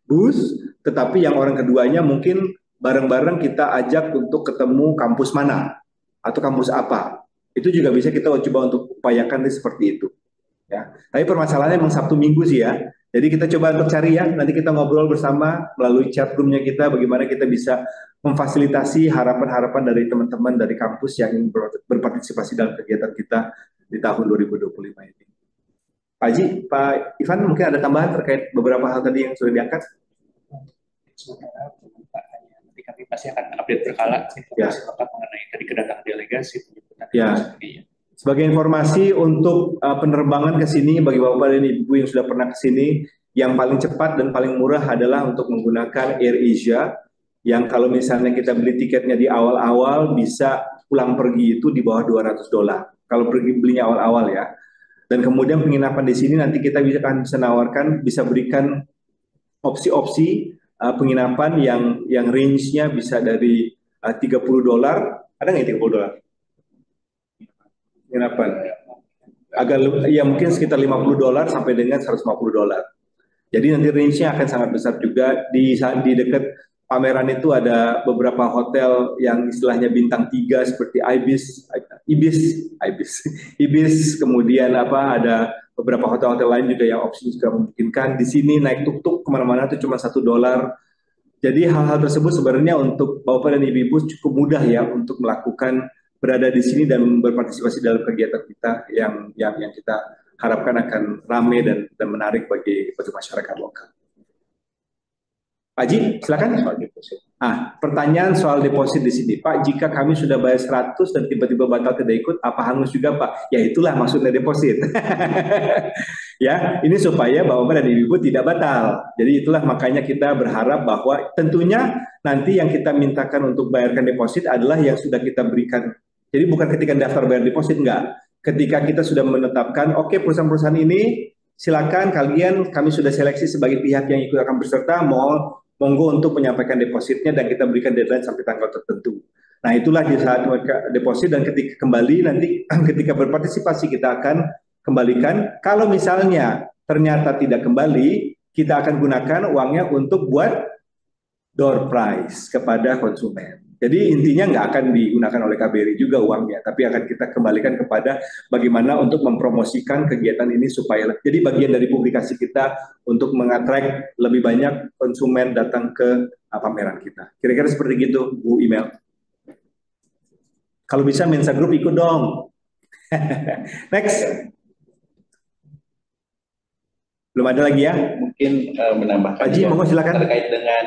S3: bus, tetapi yang orang keduanya mungkin bareng-bareng kita ajak untuk ketemu kampus mana atau kampus apa. Itu juga bisa kita coba untuk upayakan seperti itu. Ya. Tapi permasalahannya memang Sabtu Minggu sih ya. Jadi kita coba untuk cari ya, nanti kita ngobrol bersama melalui chat roomnya kita, bagaimana kita bisa memfasilitasi harapan-harapan dari teman-teman dari kampus yang ingin berpartisipasi dalam kegiatan kita di tahun 2025 ini. Pak Haji, Pak Ivan mungkin ada tambahan terkait beberapa hal tadi yang sudah diangkat?
S2: Nanti kami pasti akan update berkala informasi lengkap mengenai tadi kedatangan delegasi.
S3: Ya. Sebagai informasi untuk penerbangan ke sini bagi Bapak dan Ibu yang sudah pernah ke sini, yang paling cepat dan paling murah adalah untuk menggunakan AirAsia, yang kalau misalnya kita beli tiketnya di awal-awal bisa pulang pergi itu di bawah $200. Kalau pergi belinya awal-awal ya. Dan kemudian penginapan di sini nanti kita bisa nawarkan, bisa berikan opsi-opsi penginapan yang range-nya bisa dari $30. Ada nggak $30? Penginapan ya mungkin sekitar $50 sampai dengan $150. Jadi nanti range-nya akan sangat besar juga. Di dekat pameran itu ada beberapa hotel yang istilahnya bintang 3 seperti Ibis, kemudian ada beberapa hotel-hotel lain juga yang opsi juga memungkinkan. Di sini naik tuk-tuk kemana-mana itu cuma $1. Jadi hal-hal tersebut sebenarnya untuk Bapak dan Ibu cukup mudah ya untuk melakukan berada di sini dan berpartisipasi dalam kegiatan kita yang kita harapkan akan ramai dan menarik bagi masyarakat lokal. Pak Haji, silakan. Pertanyaan soal deposit di sini. Pak, jika kami sudah bayar 100 dan tiba-tiba batal tidak ikut, apa hangus juga Pak? Ya itulah maksudnya deposit. Ya, ini supaya Bapak dan Ibu tidak batal. Jadi itulah makanya kita berharap bahwa tentunya nanti yang kita mintakan untuk bayarkan deposit adalah yang sudah kita berikan. Jadi bukan ketika daftar bayar deposit, enggak. Ketika kita sudah menetapkan, oke, perusahaan-perusahaan ini silakan kami sudah seleksi sebagai pihak yang ikut akan berserta, monggo untuk menyampaikan depositnya dan kita berikan deadline sampai tanggal tertentu. Nah itulah di saat mereka deposit dan ketika kembali nanti ketika berpartisipasi kita akan kembalikan. Kalau misalnya ternyata tidak kembali, kita akan gunakan uangnya untuk buat door prize kepada konsumen. Jadi intinya nggak akan digunakan oleh KBRI juga uangnya, tapi akan kita kembalikan kepada bagaimana untuk mempromosikan kegiatan ini supaya jadi bagian dari publikasi kita untuk mengattract lebih banyak konsumen datang ke pameran kita. Kira-kira seperti gitu, Bu Email. Kalau bisa Mensa Group ikut dong. Next. Belum ada lagi ya?
S2: Mungkin menambahkan
S3: Haji, monggo silakan.
S2: Terkait dengan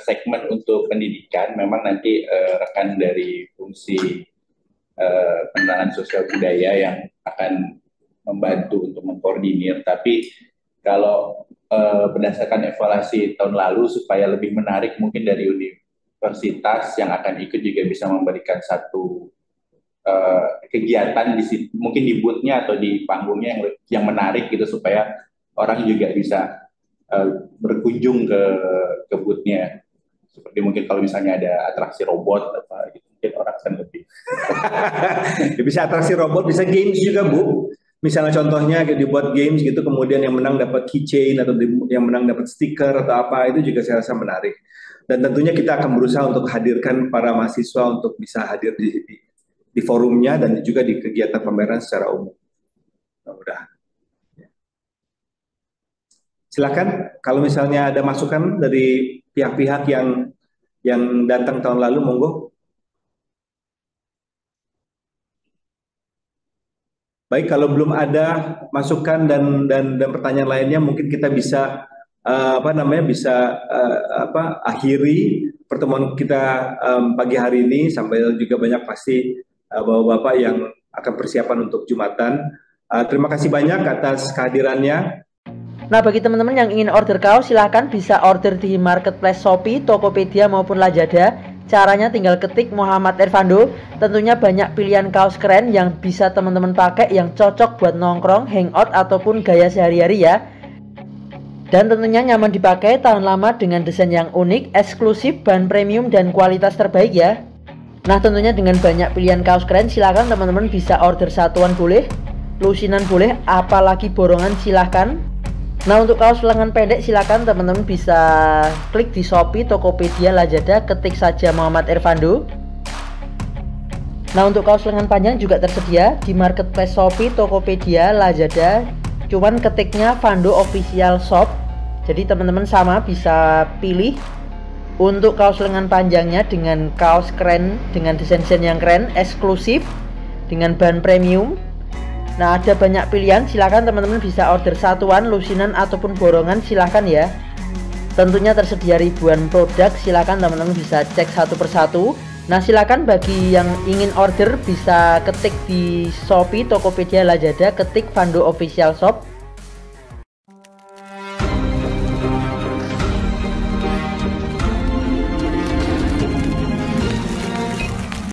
S2: segmen untuk pendidikan, memang nanti rekan dari fungsi penerangan sosial budaya yang akan membantu untuk mengkoordinir. Tapi kalau berdasarkan evaluasi tahun lalu supaya lebih menarik, mungkin dari universitas yang akan ikut juga bisa memberikan satu kegiatan mungkin di booth-nya atau di panggungnya yang menarik gitu supaya orang juga bisa berkunjung ke booth-nya. Seperti mungkin kalau misalnya ada atraksi robot apa gitu, mungkin orang akan lebih.
S3: Bisa atraksi robot, bisa games juga Bu. Misalnya contohnya dibuat games gitu, kemudian yang menang dapat keychain atau yang menang dapat stiker atau apa, itu juga saya rasa menarik. Dan tentunya kita akan berusaha untuk hadirkan para mahasiswa untuk bisa hadir di forumnya dan juga di kegiatan pameran secara umum. Mudah-mudahan. Silakan kalau misalnya ada masukan dari pihak-pihak yang datang tahun lalu, monggo. Baik, kalau belum ada masukan dan pertanyaan lainnya, mungkin kita bisa akhiri pertemuan kita pagi hari ini, sampai juga banyak pasti bapak-bapak yang akan persiapan untuk Jumatan. Terima kasih banyak atas kehadirannya.
S10: Nah, bagi teman-teman yang ingin order kaos, silahkan bisa order di marketplace Shopee, Tokopedia maupun Lazada. Caranya tinggal ketik Muhammad Irfando. Tentunya banyak pilihan kaos keren yang bisa teman-teman pakai, yang cocok buat nongkrong, hangout ataupun gaya sehari-hari ya. Dan tentunya nyaman dipakai, tahan lama dengan desain yang unik, eksklusif, bahan premium dan kualitas terbaik ya. Nah, tentunya dengan banyak pilihan kaos keren, silahkan teman-teman bisa order satuan boleh, lusinan boleh, apalagi borongan silahkan. Nah, untuk kaos lengan pendek silakan teman-teman bisa klik di Shopee, Tokopedia, Lazada, ketik saja Muhammad Irfando. Nah, untuk kaos lengan panjang juga tersedia di marketplace Shopee, Tokopedia, Lazada. Cuman ketiknya Fando Official Shop. Jadi teman-teman sama bisa pilih untuk kaos lengan panjangnya dengan kaos keren, dengan desain-desain yang keren, eksklusif, dengan bahan premium. Nah, ada banyak pilihan, silahkan teman-teman bisa order satuan, lusinan ataupun borongan, silahkan ya. Tentunya tersedia ribuan produk, silahkan teman-teman bisa cek satu persatu. Nah, silahkan bagi yang ingin order bisa ketik di Shopee, Tokopedia, Lazada, ketik Fando Official Shop.